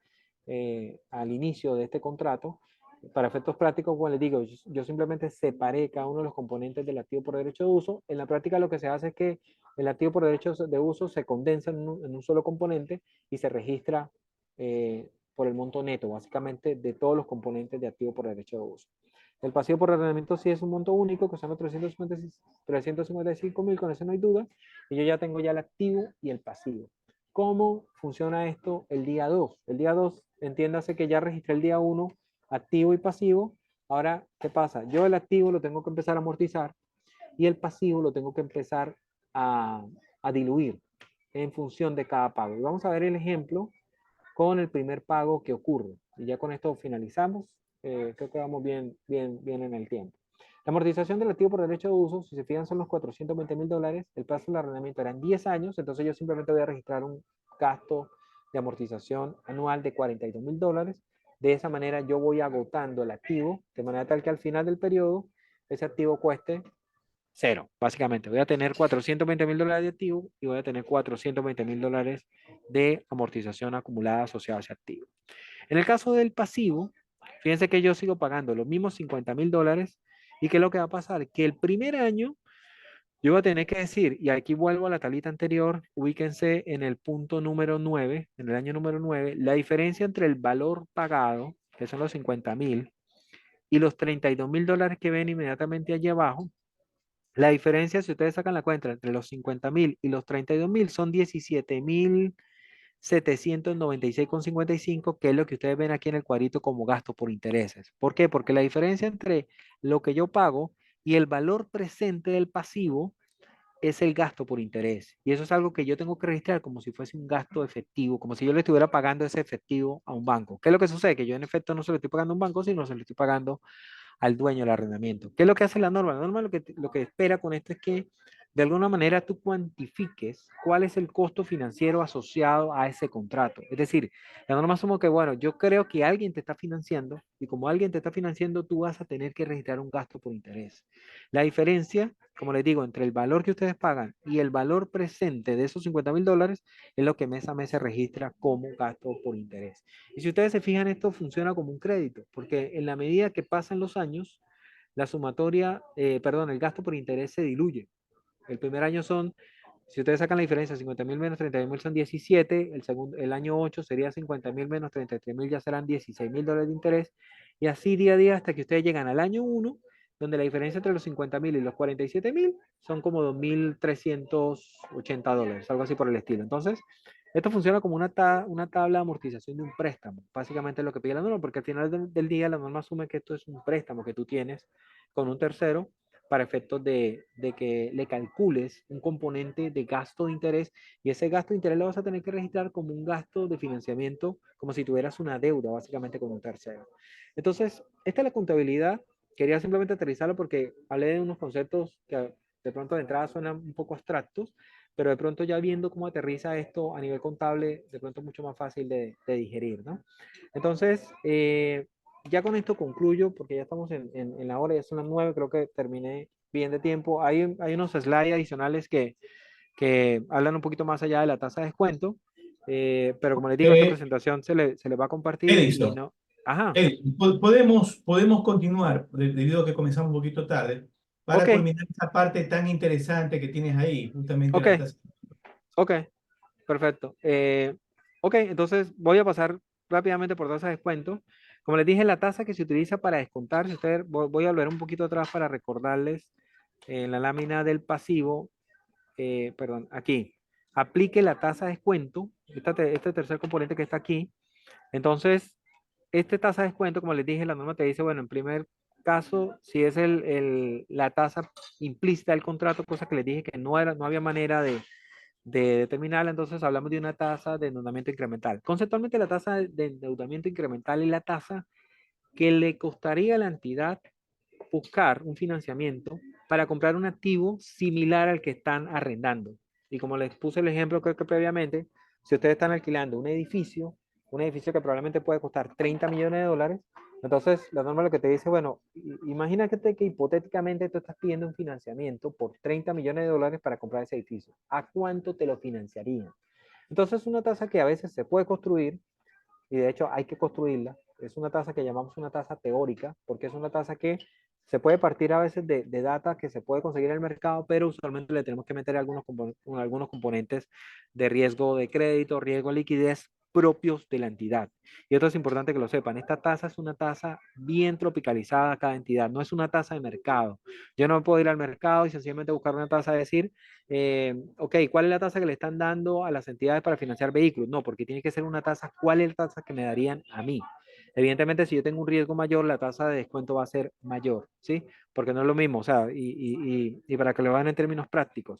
al inicio de este contrato. Para efectos prácticos, como les digo, yo simplemente separé cada uno de los componentes del activo por derecho de uso. En la práctica lo que se hace es que el activo por derecho de uso se condensa en un solo componente y se registra por el monto neto, básicamente, de todos los componentes de activo por derecho de uso. El pasivo por arrendamiento sí es un monto único, que son los 355,000, con eso no hay duda. Y yo ya tengo ya el activo y el pasivo. ¿Cómo funciona esto el día 2? El día 2, entiéndase que ya registré el día 1, activo y pasivo. Ahora, ¿qué pasa? Yo el activo lo tengo que empezar a amortizar y el pasivo lo tengo que empezar a diluir en función de cada pago. Y vamos a ver el ejemplo con el primer pago que ocurre. Y ya con esto finalizamos. Creo que vamos bien en el tiempo. La amortización del activo por derecho de uso, si se fijan, son los $420,000. El plazo del arrendamiento era en 10 años, entonces yo simplemente voy a registrar un gasto de amortización anual de $42,000. De esa manera yo voy agotando el activo, de manera tal que al final del periodo ese activo cueste cero, básicamente. Voy a tener $420,000 de activo y voy a tener $420,000 de amortización acumulada asociada a ese activo. En el caso del pasivo, fíjense que yo sigo pagando los mismos $50,000 y que lo que va a pasar, que el primer año yo voy a tener que decir, y aquí vuelvo a la tablita anterior, ubíquense en el punto número 9, en el año número 9, la diferencia entre el valor pagado, que son los 50,000, y los $32,000 que ven inmediatamente allí abajo. La diferencia, si ustedes sacan la cuenta entre los 50,000 y los 32,000, son 17,796,55, que es lo que ustedes ven aquí en el cuadrito como gasto por intereses. ¿Por qué? Porque la diferencia entre lo que yo pago y el valor presente del pasivo es el gasto por interés. Y eso es algo que yo tengo que registrar como si fuese un gasto efectivo, como si yo le estuviera pagando ese efectivo a un banco. ¿Qué es lo que sucede? Que yo en efecto no se lo estoy pagando a un banco, sino se lo estoy pagando al dueño del arrendamiento. ¿Qué es lo que hace la norma? La norma lo que espera con esto es que de alguna manera tú cuantifiques cuál es el costo financiero asociado a ese contrato. Es decir, la norma asume que, bueno, yo creo que alguien te está financiando y como alguien te está financiando, tú vas a tener que registrar un gasto por interés. La diferencia, como les digo, entre el valor que ustedes pagan y el valor presente de esos $50,000 es lo que mes a mes se registra como gasto por interés. Y si ustedes se fijan, esto funciona como un crédito, porque en la medida que pasan los años, la sumatoria, perdón, el gasto por interés se diluye. El primer año son, si ustedes sacan la diferencia, 50,000 menos 31,000 son 17, el año 8 sería 50,000 menos 33,000, ya serán $16,000 de interés, y así día a día hasta que ustedes llegan al año 1, donde la diferencia entre los 50,000 y los 47,000 son como $2,380, algo así por el estilo. Entonces, esto funciona como una tabla de amortización de un préstamo, básicamente es lo que pide la norma, porque al final del día la norma asume que esto es un préstamo que tú tienes con un tercero para efectos de que le calcules un componente de gasto de interés y ese gasto de interés lo vas a tener que registrar como un gasto de financiamiento, como si tuvieras una deuda básicamente con un tercero. Entonces, esta es la contabilidad. Quería simplemente aterrizarlo porque hablé de unos conceptos que de pronto de entrada suenan un poco abstractos, pero de pronto ya viendo cómo aterriza esto a nivel contable, de pronto es mucho más fácil de digerir, ¿no? Entonces, ya con esto concluyo, porque ya estamos en la hora, ya son las 9, creo que terminé bien de tiempo. Hay unos slides adicionales que hablan un poquito más allá de la tasa de descuento, pero como les digo, esta presentación se le va a compartir y Edison, no... Ajá. Edison, podemos continuar, debido a que comenzamos un poquito tarde. para Ok, culminar esa parte tan interesante que tienes ahí, justamente ok, la tasa. ok, perfecto. Ok, entonces voy a pasar rápidamente por tasa de descuento. Como les dije, la tasa que se utiliza para descontar, si ustedes, voy a volver un poquito atrás para recordarles en la lámina del pasivo, perdón, aquí, aplique la tasa de descuento, este tercer componente que está aquí. Entonces, esta tasa de descuento, como les dije, la norma te dice, bueno, en primer caso, si es la tasa implícita del contrato, cosa que les dije que no había manera de determinarla, entonces hablamos de una tasa de endeudamiento incremental. Conceptualmente, la tasa de endeudamiento incremental es la tasa que le costaría a la entidad buscar un financiamiento para comprar un activo similar al que están arrendando. Y como les puse el ejemplo, creo que previamente, si ustedes están alquilando un edificio que probablemente puede costar 30 millones de dólares, entonces la norma lo que te dice, bueno, imagínate que hipotéticamente tú estás pidiendo un financiamiento por 30 millones de dólares para comprar ese edificio. ¿A cuánto te lo financiarían? Entonces, una tasa que a veces se puede construir, y de hecho hay que construirla. Es una tasa que llamamos una tasa teórica, porque es una tasa que se puede partir a veces de data que se puede conseguir en el mercado, pero usualmente le tenemos que meter algunos componentes de riesgo de crédito, riesgo de liquidez propios de la entidad. Y esto es importante que lo sepan, esta tasa es una tasa bien tropicalizada a cada entidad, no es una tasa de mercado. Yo no puedo ir al mercado y sencillamente buscar una tasa y decir, ok, ¿cuál es la tasa que le están dando a las entidades para financiar vehículos? No, porque tiene que ser una tasa, ¿cuál es la tasa que me darían a mí? Evidentemente, si yo tengo un riesgo mayor, la tasa de descuento va a ser mayor, ¿sí? Porque no es lo mismo, o sea, y para que lo vean en términos prácticos,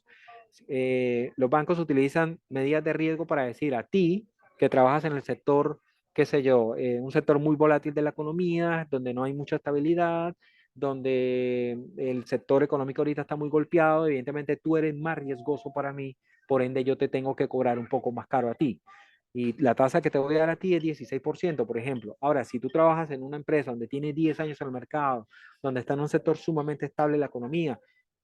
los bancos utilizan medidas de riesgo para decir a ti, que trabajas en el sector, qué sé yo, un sector muy volátil de la economía, donde no hay mucha estabilidad, donde el sector económico ahorita está muy golpeado, evidentemente tú eres más riesgoso para mí, por ende yo te tengo que cobrar un poco más caro a ti. Y la tasa que te voy a dar a ti es 16%, por ejemplo. Ahora, si tú trabajas en una empresa donde tiene 10 años en el mercado, donde está en un sector sumamente estable de la economía,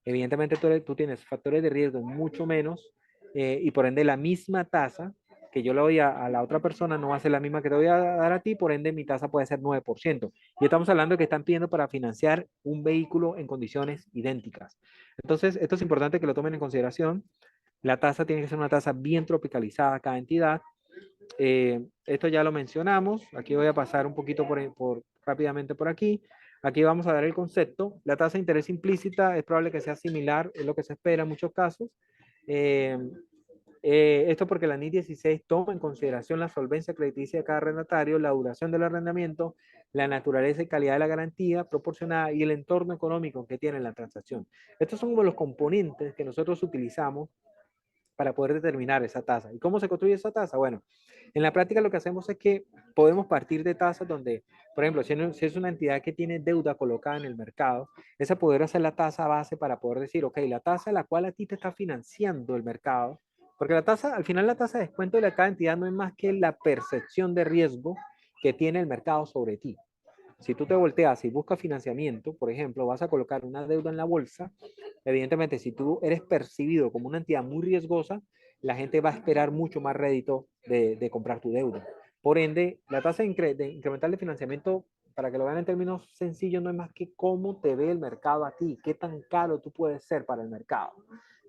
evidentemente tú tienes factores de riesgo mucho menos y por ende la misma tasa que yo le doy a la otra persona no va a ser la misma que te voy a dar a ti, por ende mi tasa puede ser 9%. Y estamos hablando de que están pidiendo para financiar un vehículo en condiciones idénticas. Entonces, esto es importante que lo tomen en consideración. La tasa tiene que ser una tasa bien tropicalizada a cada entidad. Esto ya lo mencionamos. Aquí voy a pasar un poquito rápidamente por aquí. Aquí vamos a dar el concepto. La tasa de interés implícita es probable que sea similar, es lo que se espera en muchos casos. Eh, Esto porque la NIS 16 toma en consideración la solvencia crediticia de cada arrendatario, la duración del arrendamiento, la naturaleza y calidad de la garantía proporcionada y el entorno económico que tiene la transacción. Estos son como los componentes que nosotros utilizamos para poder determinar esa tasa. ¿Y cómo se construye esa tasa? Bueno, en la práctica lo que hacemos es que podemos partir de tasas donde, por ejemplo, si es una entidad que tiene deuda colocada en el mercado, esa poder hacer la tasa base para poder decir, ok, la tasa a la cual a ti te está financiando el mercado, porque la tasa, al final la tasa de descuento de cada entidad no es más que la percepción de riesgo que tiene el mercado sobre ti. Si tú te volteas y buscas financiamiento, por ejemplo, vas a colocar una deuda en la bolsa, evidentemente si tú eres percibido como una entidad muy riesgosa, la gente va a esperar mucho más rédito de comprar tu deuda. Por ende, la tasa incremental de financiamiento, para que lo vean en términos sencillos, no es más que cómo te ve el mercado a ti, qué tan caro tú puedes ser para el mercado.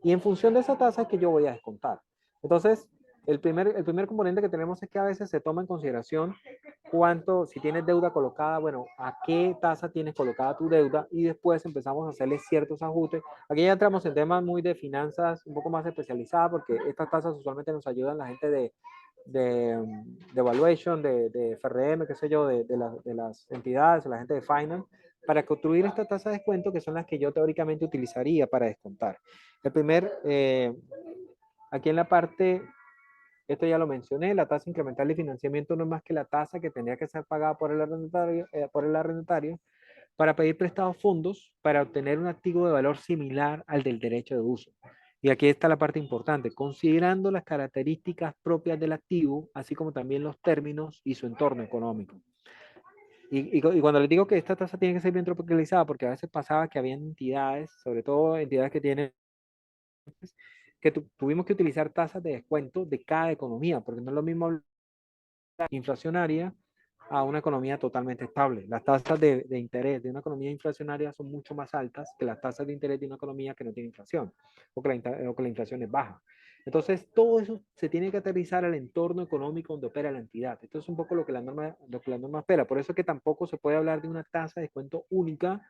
Y en función de esa tasa es que yo voy a descontar. Entonces, el primer componente que tenemos es que a veces se toma en consideración si tienes deuda colocada, bueno, a qué tasa tienes colocada tu deuda y después empezamos a hacerle ciertos ajustes. Aquí ya entramos en temas muy de finanzas, un poco más especializadas, porque estas tasas usualmente nos ayudan la gente de evaluation, de FRM, qué sé yo, de las entidades, la gente de finance, para construir esta tasa de descuento que son las que yo teóricamente utilizaría para descontar. Aquí en la parte esto ya lo mencioné, la tasa incremental de financiamiento no es más que la tasa que tendría que ser pagada por el arrendatario para pedir prestados fondos para obtener un activo de valor similar al del derecho de uso. Y aquí está la parte importante, considerando las características propias del activo, así como también los términos y su entorno económico. Y cuando les digo que esta tasa tiene que ser bien tropicalizada, porque a veces pasaba que había entidades, sobre todo entidades que tienen que tuvimos que utilizar tasas de descuento de cada economía, porque no es lo mismo inflacionaria a una economía totalmente estable. Las tasas de interés de una economía inflacionaria son mucho más altas que las tasas de interés de una economía que no tiene inflación o que la inflación es baja. Entonces, todo eso se tiene que aterrizar al entorno económico donde opera la entidad. Esto es un poco lo que la norma espera. Por eso es que tampoco se puede hablar de una tasa de descuento única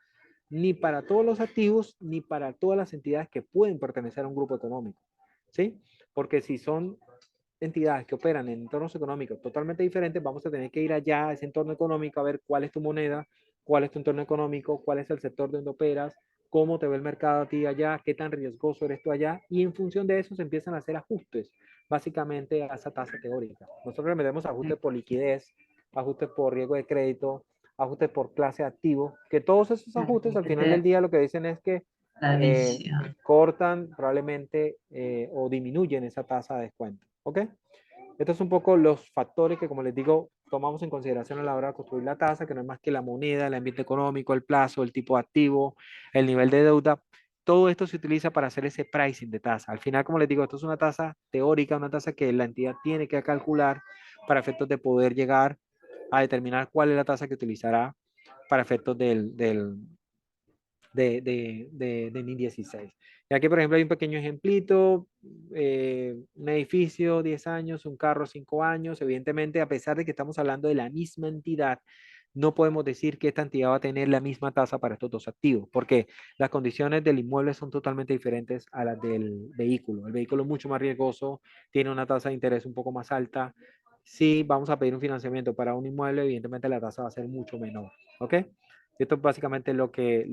ni para todos los activos, ni para todas las entidades que pueden pertenecer a un grupo económico. ¿Sí? Porque si son entidades que operan en entornos económicos totalmente diferentes, vamos a tener que ir allá a ese entorno económico a ver cuál es tu moneda, cuál es tu entorno económico, cuál es el sector donde operas, cómo te ve el mercado a ti allá, qué tan riesgoso eres tú allá, y en función de eso se empiezan a hacer ajustes, básicamente a esa tasa teórica. Nosotros le metemos ajustes por liquidez, ajustes por riesgo de crédito, ajustes por clase de activo, que todos esos ajustes al final del día lo que dicen es que La visión. cortan probablemente o disminuyen esa tasa de descuento. ¿Ok? Estos son un poco los factores que, como les digo, tomamos en consideración a la hora de construir la tasa, que no es más que la moneda, el ambiente económico, el plazo, el tipo de activo, el nivel de deuda. Todo esto se utiliza para hacer ese pricing de tasa. Al final, como les digo, esto es una tasa teórica, una tasa que la entidad tiene que calcular para efectos de poder llegar a determinar cuál es la tasa que utilizará para efectos de NIN 16. Y aquí, por ejemplo, hay un pequeño ejemplito, un edificio, 10 años, un carro, 5 años. Evidentemente, a pesar de que estamos hablando de la misma entidad, no podemos decir que esta entidad va a tener la misma tasa para estos dos activos, porque las condiciones del inmueble son totalmente diferentes a las del vehículo. El vehículo es mucho más riesgoso, tiene una tasa de interés un poco más alta. Si vamos a pedir un financiamiento para un inmueble, evidentemente la tasa va a ser mucho menor. ¿Ok? Esto es básicamente lo que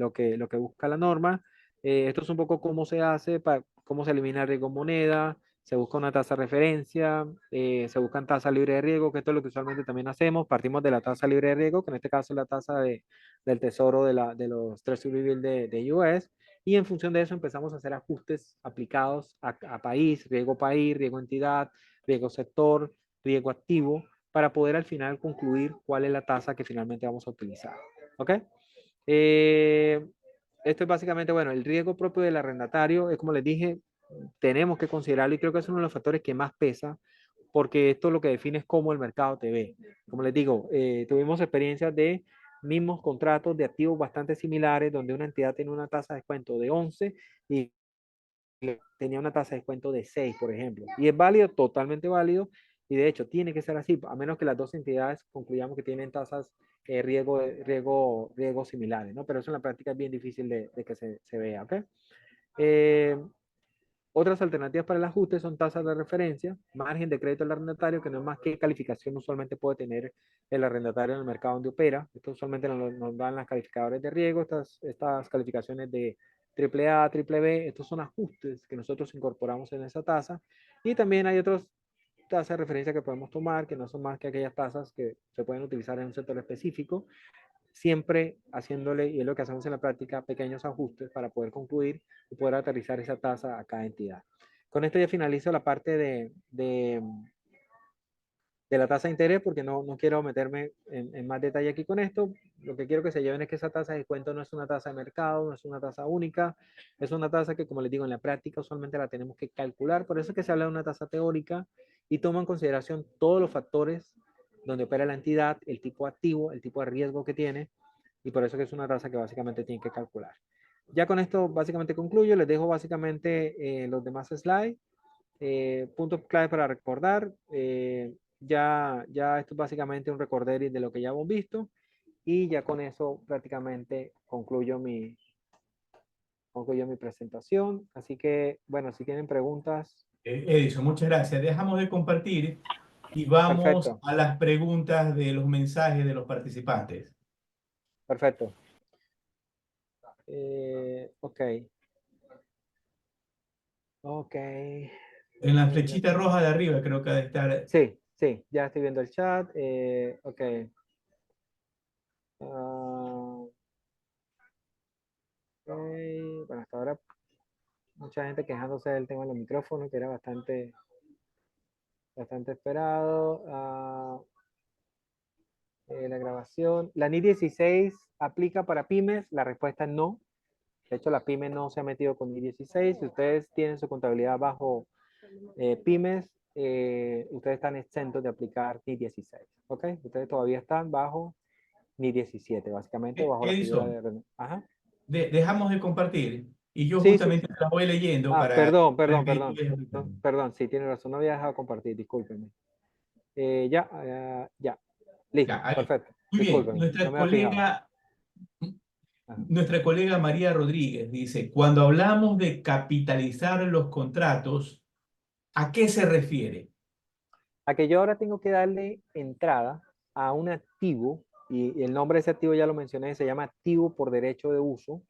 busca la norma. Esto es un poco cómo se hace, cómo se elimina el riesgo moneda, se busca una tasa de referencia, se buscan tasas libres de riesgo, que esto es lo que usualmente también hacemos. Partimos de la tasa libre de riesgo, que en este caso es la tasa del tesoro de los Treasury Bill de US, y en función de eso empezamos a hacer ajustes aplicados a país, riesgo entidad, riesgo sector, riesgo activo, para poder al final concluir cuál es la tasa que finalmente vamos a utilizar. ¿Ok? Eh, Esto es básicamente, bueno, el riesgo propio del arrendatario, es como les dije, tenemos que considerarlo y creo que es uno de los factores que más pesa, porque esto lo que define es cómo el mercado te ve. Como les digo, tuvimos experiencias de mismos contratos de activos bastante similares, donde una entidad tiene una tasa de descuento de 11 y tenía una tasa de descuento de 6, por ejemplo. Y es válido, totalmente válido, y de hecho tiene que ser así, a menos que las dos entidades concluyamos que tienen tasas riesgo similares, ¿no? Pero eso en la práctica es bien difícil de que se vea, ¿ok? Eh, Otras alternativas para el ajuste son tasas de referencia, margen de crédito del arrendatario, que no es más que calificación usualmente puede tener el arrendatario en el mercado donde opera. Esto usualmente nos dan las calificadores de riesgo, estas calificaciones de AAA, BBB. Estos son ajustes que nosotros incorporamos en esa tasa. Y también hay otras tasas de referencia que podemos tomar, que no son más que aquellas tasas que se pueden utilizar en un sector específico, siempre haciéndole, y es lo que hacemos en la práctica, pequeños ajustes para poder concluir y poder aterrizar esa tasa a cada entidad. Con esto ya finalizo la parte de la tasa de interés, porque no quiero meterme en más detalle aquí con esto. Lo que quiero que se lleven es que esa tasa de descuento no es una tasa de mercado, no es una tasa única, es una tasa que, como les digo, en la práctica usualmente la tenemos que calcular. Por eso es que se habla de una tasa teórica y toma en consideración todos los factores donde opera la entidad, el tipo activo, el tipo de riesgo que tiene, y por eso que es una tasa que básicamente tienen que calcular. Ya con esto básicamente concluyo, les dejo básicamente los demás slides, puntos clave para recordar, ya esto es básicamente un recorderis de lo que ya hemos visto, y ya con eso prácticamente concluyo mi presentación, así que bueno, si tienen preguntas, Edison, muchas gracias. Dejamos de compartir y vamos perfecto, a las preguntas de los mensajes de los participantes. perfecto. Ok, ok. En la flechita roja de arriba creo que ha de estar. Sí, ya estoy viendo el chat. Ok. Ah, ok. Bueno, hasta ahora mucha gente quejándose del tema de los micrófonos, que era bastante esperado. La grabación. ¿La NI 16 aplica para pymes? La respuesta es no. De hecho, la pyme no se ha metido con NI 16. Si ustedes tienen su contabilidad bajo pymes, ustedes están exentos de aplicar NIF 16, ¿ok? Ustedes todavía están bajo NIF 17, básicamente, bajo la figura Edison, de... Ajá. dejamos de compartir y yo Sí, sí, justamente sí. te la voy leyendo Ah, para perdón, para perdón, que tú perdón. vayas No, aplicando. perdón, sí, tiene razón, no había dejado compartir, discúlpenme. Ya, listo, Ya, ahí. perfecto, Muy bien, discúlpenme, no me había fijado. Ajá. nuestra colega María Rodríguez dice, cuando hablamos de capitalizar los contratos, ¿a qué se refiere? A que yo ahora tengo que darle entrada a un activo, y el nombre de ese activo ya lo mencioné, se llama activo por derecho de uso,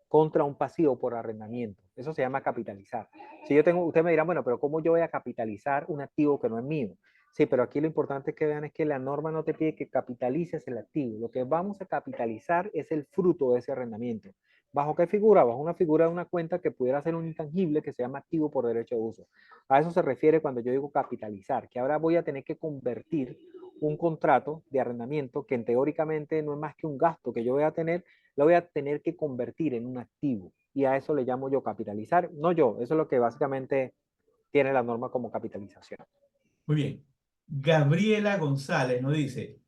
contra un pasivo por arrendamiento. Eso se llama capitalizar. Si yo tengo, ustedes me dirán, bueno, pero ¿cómo yo voy a capitalizar un activo que no es mío? Sí, pero aquí lo importante que vean es que la norma no te pide que capitalices el activo. Lo que vamos a capitalizar es el fruto de ese arrendamiento. ¿Bajo qué figura? Bajo una figura de una cuenta que pudiera ser un intangible que se llama activo por derecho de uso. A eso se refiere cuando yo digo capitalizar, que ahora voy a tener que convertir un contrato de arrendamiento que teóricamente no es más que un gasto que yo voy a tener, lo voy a tener que convertir en un activo. Y a eso le llamo yo capitalizar. No yo, eso es lo que básicamente tiene la norma como capitalización. Muy bien. Gabriela González nos dice,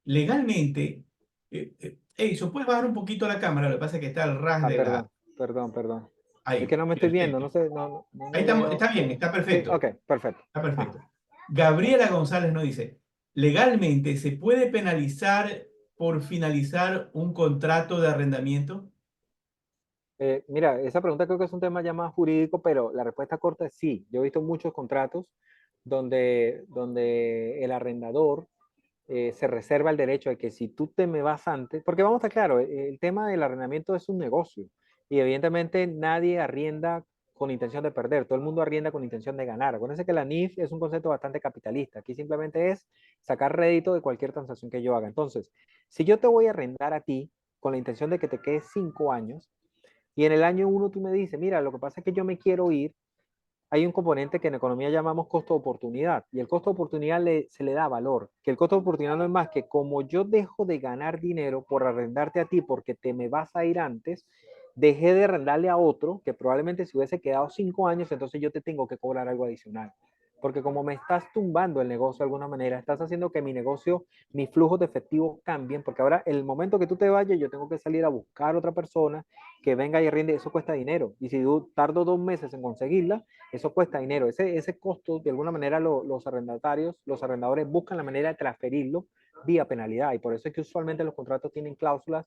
legalmente, Edison, ¿puedes bajar un poquito la cámara? Lo que pasa es que está al ras Ah, de la... perdón. Es Ahí, que no me estoy viendo, perfecto. no sé, no Ahí me estamos, veo. está bien, está Sí, perfecto. ok, perfecto. Está Ajá, perfecto. Gabriela González nos dice, legalmente, ¿se puede penalizar por finalizar un contrato de arrendamiento? mira, esa pregunta creo que es un tema ya más jurídico, pero la respuesta corta es sí. Yo he visto muchos contratos donde el arrendador se reserva el derecho de que si tú te me vas antes, porque vamos a estar claro, el tema del arrendamiento es un negocio y evidentemente nadie arrienda con intención de perder, todo el mundo arrienda con intención de ganar. Acuérdense que la NIF es un concepto bastante capitalista, aquí simplemente es sacar rédito de cualquier transacción que yo haga. Entonces, si yo te voy a arrendar a ti con la intención de que te quedes 5 años y en el año 1 tú me dices, mira, lo que pasa es que yo me quiero ir, hay un componente que en economía llamamos costo de oportunidad y el costo de oportunidad se le da valor, que el costo de oportunidad no es más que como yo dejo de ganar dinero por arrendarte a ti porque te me vas a ir antes, dejé de arrendarle a otro que probablemente si hubiese quedado 5 años, entonces yo te tengo que cobrar algo adicional. Porque como me estás tumbando el negocio de alguna manera, estás haciendo que mi negocio, mis flujos de efectivo cambien, porque ahora el momento que tú te vayas, yo tengo que salir a buscar otra persona que venga y rinde, eso cuesta dinero. Y si yo tardo 2 meses en conseguirla, eso cuesta dinero. Ese costo, de alguna manera, los arrendatarios, los arrendadores buscan la manera de transferirlo vía penalidad. Y por eso es que usualmente los contratos tienen cláusulas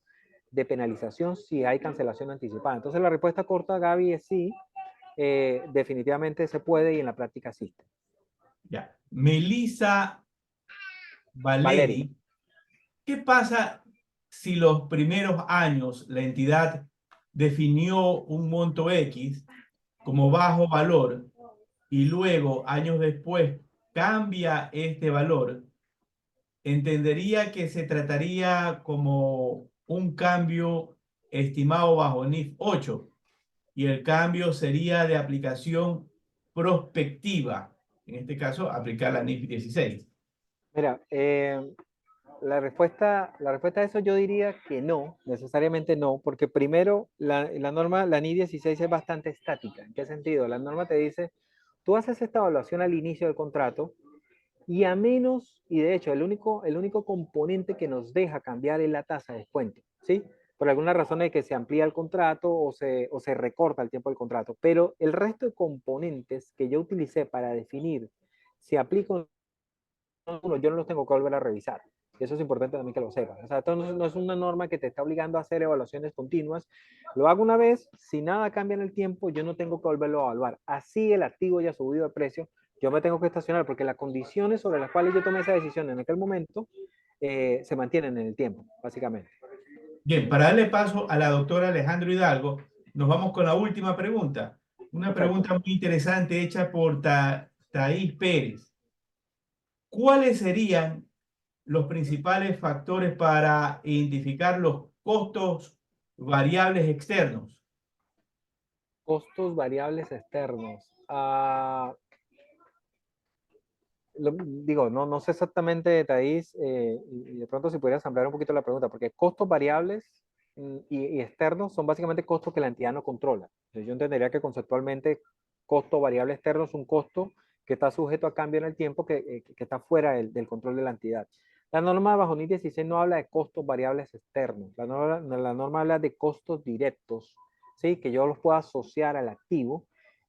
de penalización si hay cancelación anticipada. Entonces la respuesta corta, Gaby, es sí, definitivamente se puede y en la práctica existe. Ya. Melissa Valeria. Valeri, ¿qué pasa si los primeros años la entidad definió un monto X como bajo valor y luego, años después, cambia este valor? Entendería que se trataría como un cambio estimado bajo NIF 8 y el cambio sería de aplicación prospectiva. En este caso, aplicar la NIF 16. Mira, la respuesta a eso yo diría que no, necesariamente no, porque primero la norma, la NI 16 es bastante estática. ¿En qué sentido? La norma te dice, tú haces esta evaluación al inicio del contrato y a menos, y de hecho el único componente que nos deja cambiar es la tasa de descuento, ¿sí? Por alguna razón es que se amplía el contrato o se recorta el tiempo del contrato, pero el resto de componentes que yo utilicé para definir si aplico uno, yo no los tengo que volver a revisar. Y eso es importante también que lo sepas. O sea, esto no es una norma que te está obligando a hacer evaluaciones continuas. Lo hago una vez, si nada cambia en el tiempo, yo no tengo que volverlo a evaluar. Así el activo ya ha subido de precio, yo me tengo que estacionar porque las condiciones sobre las cuales yo tomé esa decisión en aquel momento se mantienen en el tiempo, básicamente. Bien, para darle paso a la doctora Alejandro Hidalgo, nos vamos con la última pregunta. Una Perfecto. pregunta muy interesante hecha por Thaís Pérez. ¿Cuáles serían los principales factores para identificar los costos variables externos? Costos variables externos. Digo, no sé exactamente, Thais, y de pronto si pudieras ampliar un poquito la pregunta, porque costos variables y externos son básicamente costos que la entidad no controla. Entonces, yo entendería que conceptualmente costo variable externo es un costo que está sujeto a cambio en el tiempo, que está fuera del control de la entidad. La norma bajo NIS 16 no habla de costos variables externos, la norma habla de costos directos, ¿sí? Que yo los puedo asociar al activo,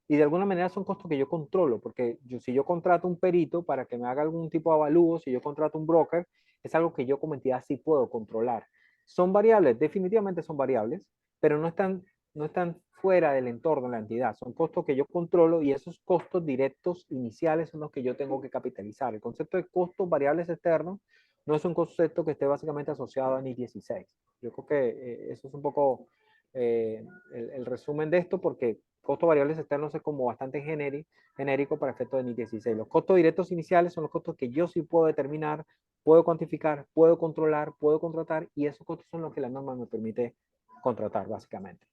y de alguna manera son costos que yo controlo, porque si yo contrato un perito para que me haga algún tipo de avalúo, si yo contrato un broker, es algo que yo como entidad sí puedo controlar. ¿Son variables? Definitivamente son variables, pero no están fuera del entorno de la entidad. Son costos que yo controlo, y esos costos directos iniciales son los que yo tengo que capitalizar. El concepto de costos variables externos no es un concepto que esté básicamente asociado a NIS 16. Yo creo que eso es un poco el resumen de esto, porque costos variables externos es como bastante genérico para efectos de NIS 16. Los costos directos iniciales son los costos que yo sí puedo determinar, puedo cuantificar, puedo controlar, puedo contratar, y esos costos son los que la norma me permite contratar, básicamente.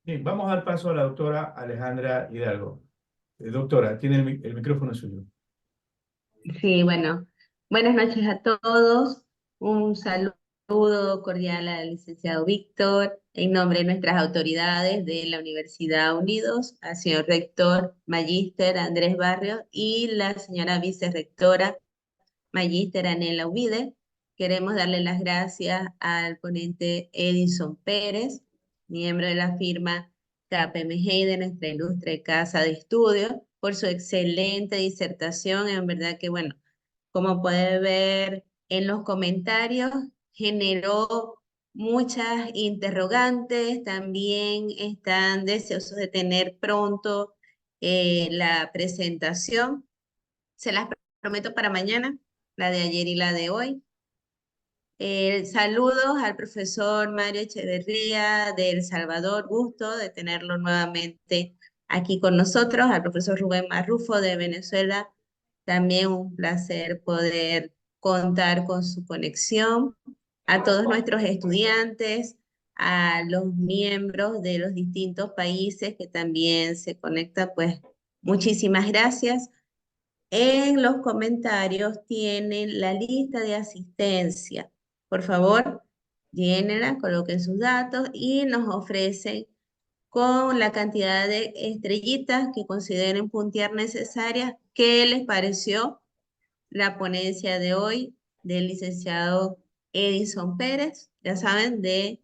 Bien, vamos a dar paso a la doctora Alejandra Hidalgo. Doctora, tiene el micrófono suyo. Sí, bueno, buenas noches a todos. Un saludo cordial al licenciado Víctor, en nombre de nuestras autoridades de la Universidad Unidos, al señor rector Magíster Andrés Barrios y la señora vicerrectora Magíster Anela Ubide. Queremos darle las gracias al ponente Edison Pérez, miembro de la firma KPMG de nuestra ilustre casa de estudios, por su excelente disertación. En verdad que, bueno, como puede ver en los comentarios, generó muchas interrogantes. También están deseosos de tener pronto la presentación. Se las prometo para mañana, la de ayer y la de hoy. Saludos al profesor Mario Echeverría de El Salvador, gusto de tenerlo nuevamente aquí con nosotros, al profesor Rubén Marrufo de Venezuela, también un placer poder contar con su conexión, a todos nuestros estudiantes, a los miembros de los distintos países que también se conectan, pues muchísimas gracias. En los comentarios tienen la lista de asistencia. Por favor, llénenla, coloquen sus datos y nos ofrecen con la cantidad de estrellitas que consideren puntear necesarias. ¿Qué les pareció la ponencia de hoy del licenciado Edison Pérez? Ya saben, de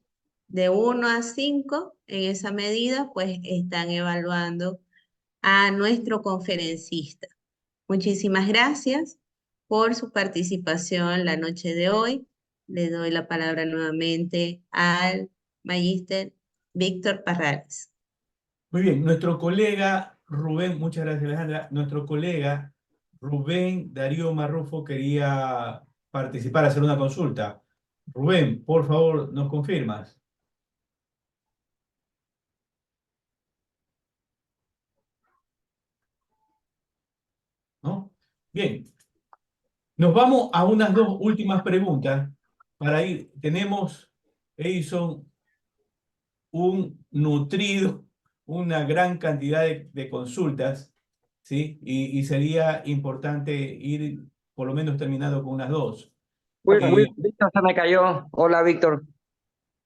1 a 5, en esa medida, pues están evaluando a nuestro conferencista. Muchísimas gracias por su participación la noche de hoy. Le doy la palabra nuevamente al magíster Víctor Parrales. Muy bien, nuestro colega Rubén, muchas gracias Alejandra, nuestro colega Rubén Darío Marrufo quería participar, hacer una consulta. Rubén, por favor, ¿nos confirmas? ¿No? Bien, nos vamos a unas dos últimas preguntas para ir. Tenemos, Edison, un nutrido, una gran cantidad de consultas, ¿sí? Y sería importante ir por lo menos terminado con unas dos. Víctor se me cayó. Hola, Víctor.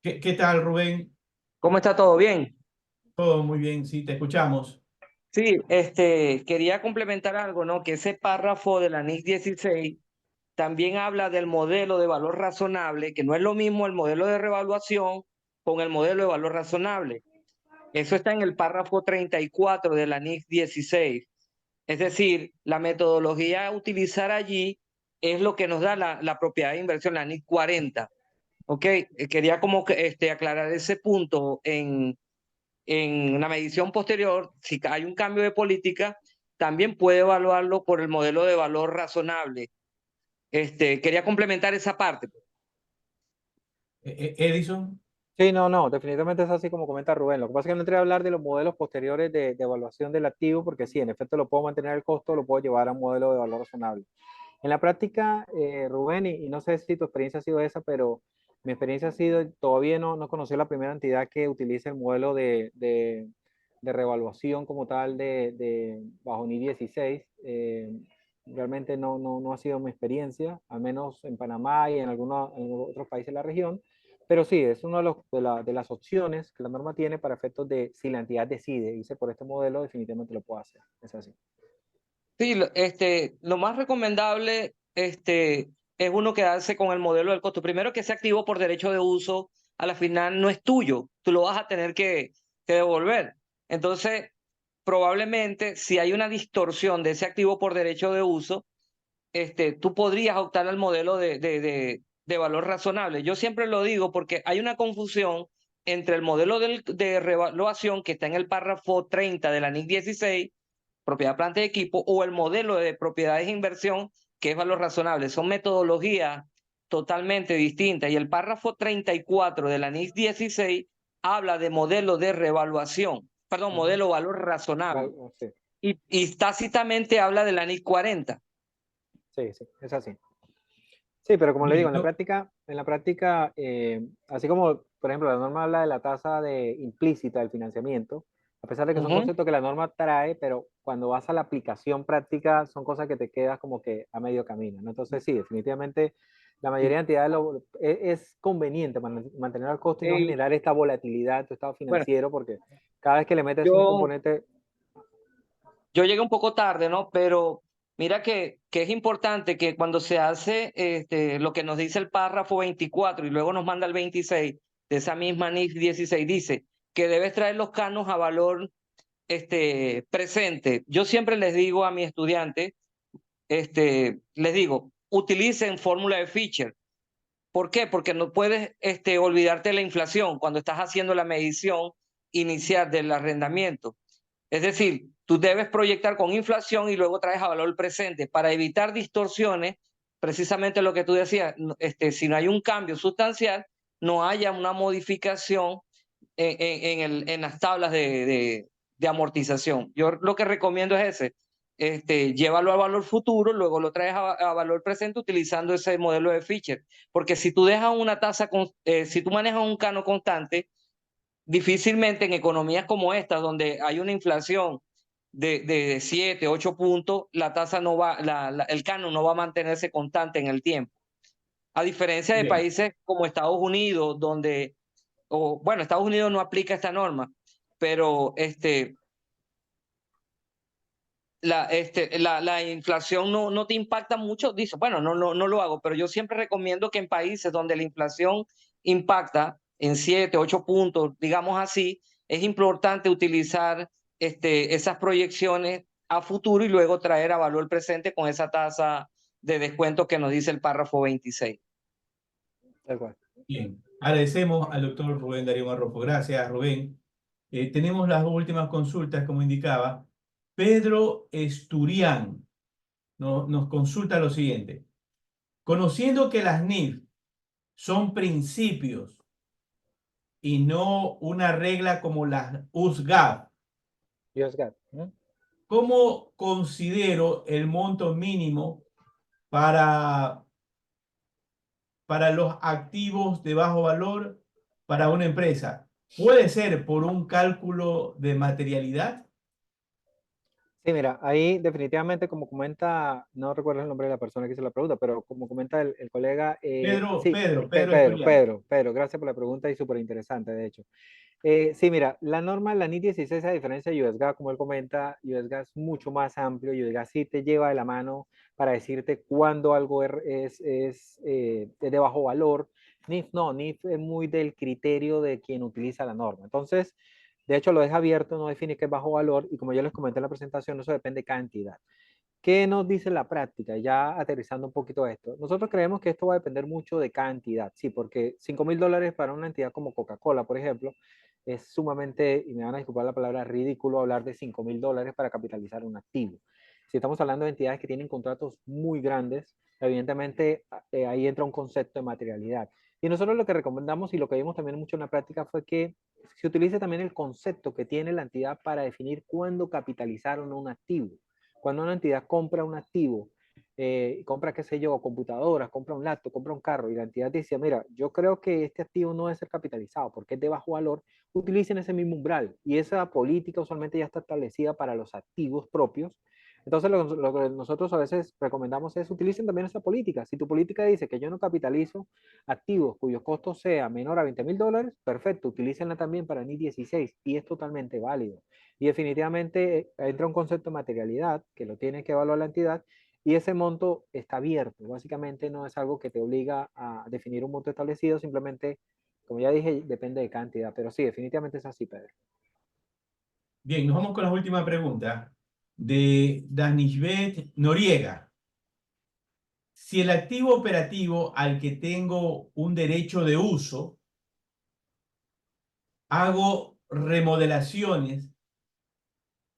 ¿Qué tal, Rubén? ¿Cómo está todo? ¿Bien? Todo muy bien, sí, te escuchamos. Sí, quería complementar algo, ¿no? Que ese párrafo de la NIC 16 también habla del modelo de valor razonable, que no es lo mismo el modelo de revaluación con el modelo de valor razonable. Eso está en el párrafo 34 de la NIC 16. Es decir, la metodología a utilizar allí es lo que nos da la propiedad de inversión, la NIC 40. Ok, quería como que aclarar ese punto en una medición posterior. Si hay un cambio de política, también puede evaluarlo por el modelo de valor razonable. Quería complementar esa parte. Edison. Sí, no, definitivamente es así como comenta Rubén. Lo que pasa es que no entré a hablar de los modelos posteriores de evaluación del activo, porque sí, en efecto lo puedo mantener el costo, lo puedo llevar a un modelo de valor razonable. En la práctica, Rubén, y no sé si tu experiencia ha sido esa, pero mi experiencia ha sido, todavía no conocí la primera entidad que utilice el modelo de revaluación como tal bajo NI 16. Realmente no ha sido mi experiencia, al menos en Panamá y en algunos otros países de la región. Pero sí, es una de las opciones que la norma tiene para efectos de si la entidad decide irse por este modelo, definitivamente lo puede hacer. Es así. Sí, lo más recomendable es uno quedarse con el modelo del costo. Primero, que sea activo por derecho de uso, a la final no es tuyo, tú lo vas a tener que devolver. Entonces, probablemente si hay una distorsión de ese activo por derecho de uso, tú podrías optar al modelo de valor razonable. Yo siempre lo digo porque hay una confusión entre el modelo de revaluación que está en el párrafo 30 de la NIC 16, propiedad, planta y equipo, o el modelo de propiedades de inversión, que es valor razonable. Son metodologías totalmente distintas. Y el párrafo 34 de la NIC 16 habla de modelo de revaluación, perdón, modelo valor razonable. Sí, Y tácitamente habla de la NIC 40. sí, sí, es así. Sí, pero como le digo, Bien, en la práctica, así como, por ejemplo, la norma habla de la tasa de implícita del financiamiento, a pesar de que son conceptos que la norma trae, pero cuando vas a la aplicación práctica son cosas que te quedas como que a medio camino, ¿no? Entonces sí, definitivamente la mayoría de entidades es conveniente mantener el costo y no generar esta volatilidad en tu estado Bueno, financiero, porque cada vez que le metes un yo, componente, yo llegué un poco tarde, ¿no? Pero mira que es importante que cuando se hace lo que nos dice el párrafo 24 y luego nos manda el 26 de esa misma NIF 16, dice que debes traer los canos a valor presente. Yo siempre les digo a mis estudiantes, les digo, utilicen fórmula de Fisher. ¿Por qué? Porque no puedes olvidarte de la inflación cuando estás haciendo la medición inicial del arrendamiento. Es decir, tú debes proyectar con inflación y luego traes a valor presente para evitar distorsiones, precisamente lo que tú decías, si no hay un cambio sustancial, no haya una modificación en las tablas de amortización. Yo lo que recomiendo es ese, llévalo a valor futuro, luego lo traes a valor presente utilizando ese modelo de Fisher, porque si tú dejas una tasa, si tú manejas un cano constante, difícilmente en economías como esta, donde hay una inflación de 7, 8 puntos, la tasa no va, el canon no va a mantenerse constante en el tiempo. A diferencia de bien. países como Estados Unidos, donde, bueno, Estados Unidos no aplica esta norma, pero la inflación no te impacta mucho. Dice, bueno, no lo hago, pero yo siempre recomiendo que en países donde la inflación impacta en 7, 8 puntos, digamos así, es importante utilizar esas proyecciones a futuro y luego traer a valor presente con esa tasa de descuento que nos dice el párrafo 26. tal cual. Bien, agradecemos al doctor Rubén Darío Marrufo. Gracias, Rubén. Tenemos las últimas consultas, como indicaba. Pedro Esturián nos consulta lo siguiente. Conociendo que las NIF son principios y no una regla como las USGAP, US GAAP, ¿no? ¿cómo considero el monto mínimo para los activos de bajo valor para una empresa? ¿Puede ser por un cálculo de materialidad? Sí, mira, ahí definitivamente, como comenta, no recuerdo el nombre de la persona que hizo la pregunta, pero como comenta el colega, sí, Pedro Esturián. Pedro, gracias por la pregunta y súper interesante, de hecho. Sí, mira, la norma, la NIC 16, a diferencia de USGAP, como él comenta, USGAP es mucho más amplio, USGAP sí te lleva de la mano para decirte cuándo algo es de bajo valor. NIF no, NIF es muy del criterio de quien utiliza la norma. Entonces, de hecho, lo deja abierto, no define qué es bajo valor y como yo les comenté en la presentación, eso depende de cantidad. ¿Qué nos dice la práctica? Ya aterrizando un poquito esto. Nosotros creemos que esto va a depender mucho de cantidad, sí, porque $5,000 para una entidad como Coca-Cola, por ejemplo, es sumamente, y me van a disculpar la palabra, ridículo hablar de $5,000 para capitalizar un activo. Si estamos hablando de entidades que tienen contratos muy grandes, evidentemente ahí entra un concepto de materialidad. Y nosotros lo que recomendamos y lo que vimos también mucho en la práctica fue que se utilice también el concepto que tiene la entidad para definir cuándo capitalizaron un activo. Cuando una entidad compra un activo, compra, qué sé yo, computadoras, compra un laptop, compra un carro, y la entidad dice, mira, yo creo que este activo no debe ser capitalizado porque es de bajo valor, utilicen ese mismo umbral. Y esa política usualmente ya está establecida para los activos propios, Entonces, lo que nosotros a veces recomendamos es utilicen también esa política. Si tu política dice que yo no capitalizo activos cuyo costo sea menor a $20,000, perfecto, utilícenla también para NIF 16 y es totalmente válido. Y definitivamente entra un concepto de materialidad que lo tiene que evaluar la entidad y ese monto está abierto. Básicamente no es algo que te obliga a definir un monto establecido, simplemente, como ya dije, depende de cantidad. Pero sí, definitivamente es así, Pedro. Bien, nos vamos con la última pregunta de Danishbet Noriega. Si el activo operativo al que tengo un derecho de uso, hago remodelaciones,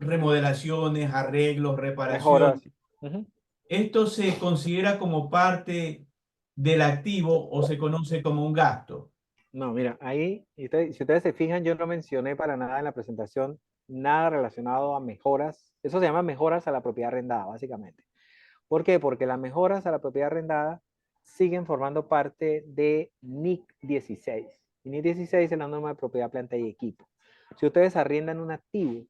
arreglos, reparaciones, Mejoras. Ujú. ¿esto se considera como parte del activo o se conoce como un gasto? No, mira, ahí, si ustedes se fijan, yo no mencioné para nada en la presentación nada relacionado a mejoras. Eso se llama mejoras a la propiedad arrendada, básicamente. ¿Por qué? Porque las mejoras a la propiedad arrendada siguen formando parte de NIC 16. Y NIC 16 es la norma de propiedad, planta y equipo. Si ustedes arriendan un activo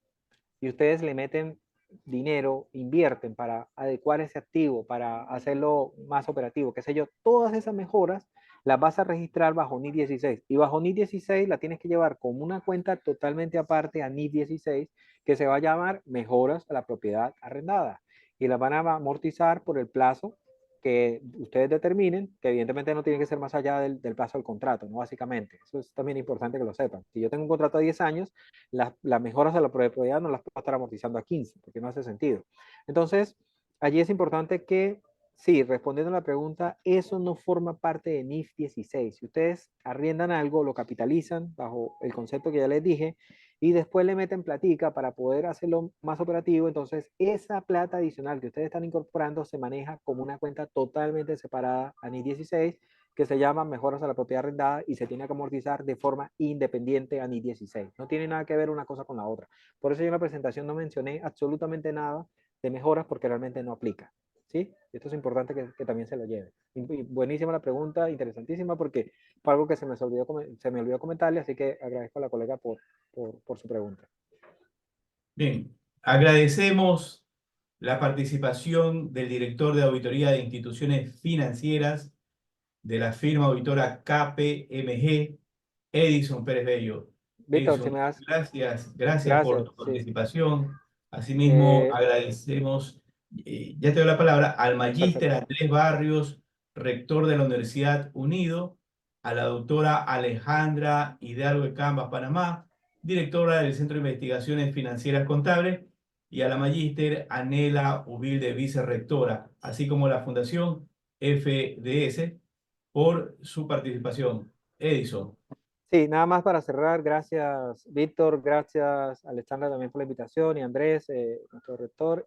y ustedes le meten dinero, invierten para adecuar ese activo, para hacerlo más operativo, qué sé yo, todas esas mejoras las vas a registrar bajo NIF 16. Y bajo NIF 16 la tienes que llevar como una cuenta totalmente aparte a NIF 16, que se va a llamar mejoras a la propiedad arrendada. Y las van a amortizar por el plazo que ustedes determinen, que evidentemente no tiene que ser más allá del plazo del contrato, ¿no? Básicamente. Eso es también importante que lo sepan. Si yo tengo un contrato de 10 años, las mejoras a la propiedad no las puedo estar amortizando a 15, porque no hace sentido. Entonces, allí es importante que, sí, respondiendo a la pregunta, eso no forma parte de NIF 16. Si ustedes arriendan algo, lo capitalizan bajo el concepto que ya les dije, y después le meten platica para poder hacerlo más operativo, entonces esa plata adicional que ustedes están incorporando se maneja como una cuenta totalmente separada a NIF 16, que se llama mejoras a la propiedad arrendada y se tiene que amortizar de forma independiente a NIF 16. No tiene nada que ver una cosa con la otra. Por eso yo en la presentación no mencioné absolutamente nada de mejoras porque realmente no aplica. ¿Sí? Esto es importante que también se lo lleve. Y buenísima la pregunta, interesantísima porque fue algo que se me olvidó comentarle, así que agradezco a la colega por su pregunta. Bien, agradecemos la participación del director de auditoría de instituciones financieras de la firma auditora KPMG, Edison Pérez Bello. Víctor, si Edison, me das... gracias por Gracias, tu sí. participación. Asimismo, Eh, agradecemos, ya te doy la palabra, al magíster perfecto. Andrés Barrios, rector de la Universidad Unido, a la doctora Alejandra Hidalgo de Cambas, Panamá, directora del Centro de Investigaciones Financieras Contables, y a la magíster Anela Ubilde, vicerrectora, así como la Fundación FDS, por su participación. Edison. Sí, nada más para cerrar, gracias Víctor, gracias Alexandra también por la invitación y Andrés, nuestro rector.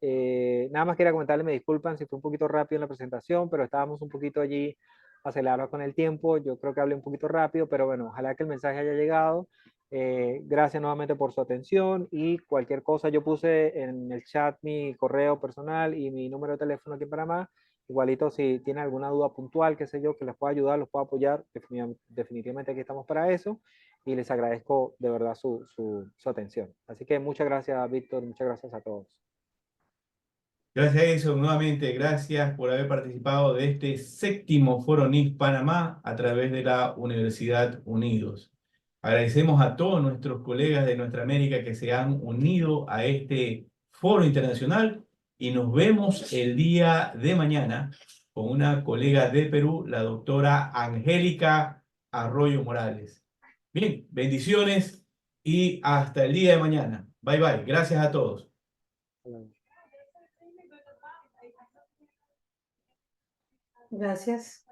Nada más quería comentarle, me disculpan si fue un poquito rápido en la presentación, pero estábamos un poquito allí acelerados con el tiempo. Yo creo que hablé un poquito rápido, pero bueno, ojalá que el mensaje haya llegado. Gracias nuevamente por su atención y cualquier cosa, yo puse en el chat mi correo personal y mi número de teléfono aquí en Panamá. Igualito, si tienen alguna duda puntual, qué sé yo, que les pueda ayudar, los pueda apoyar, definitivamente aquí estamos para eso y les agradezco de verdad su atención. Así que muchas gracias, Víctor, muchas gracias a todos. Gracias, Edison. Nuevamente, gracias por haber participado de este séptimo Foro NIF Panamá a través de la Universidad Unidos. Agradecemos a todos nuestros colegas de Nuestra América que se han unido a este foro internacional y nos vemos el día de mañana con una colega de Perú, la doctora Angélica Arroyo Morales. Bien, bendiciones y hasta el día de mañana. Bye bye. Gracias a todos. Gracias.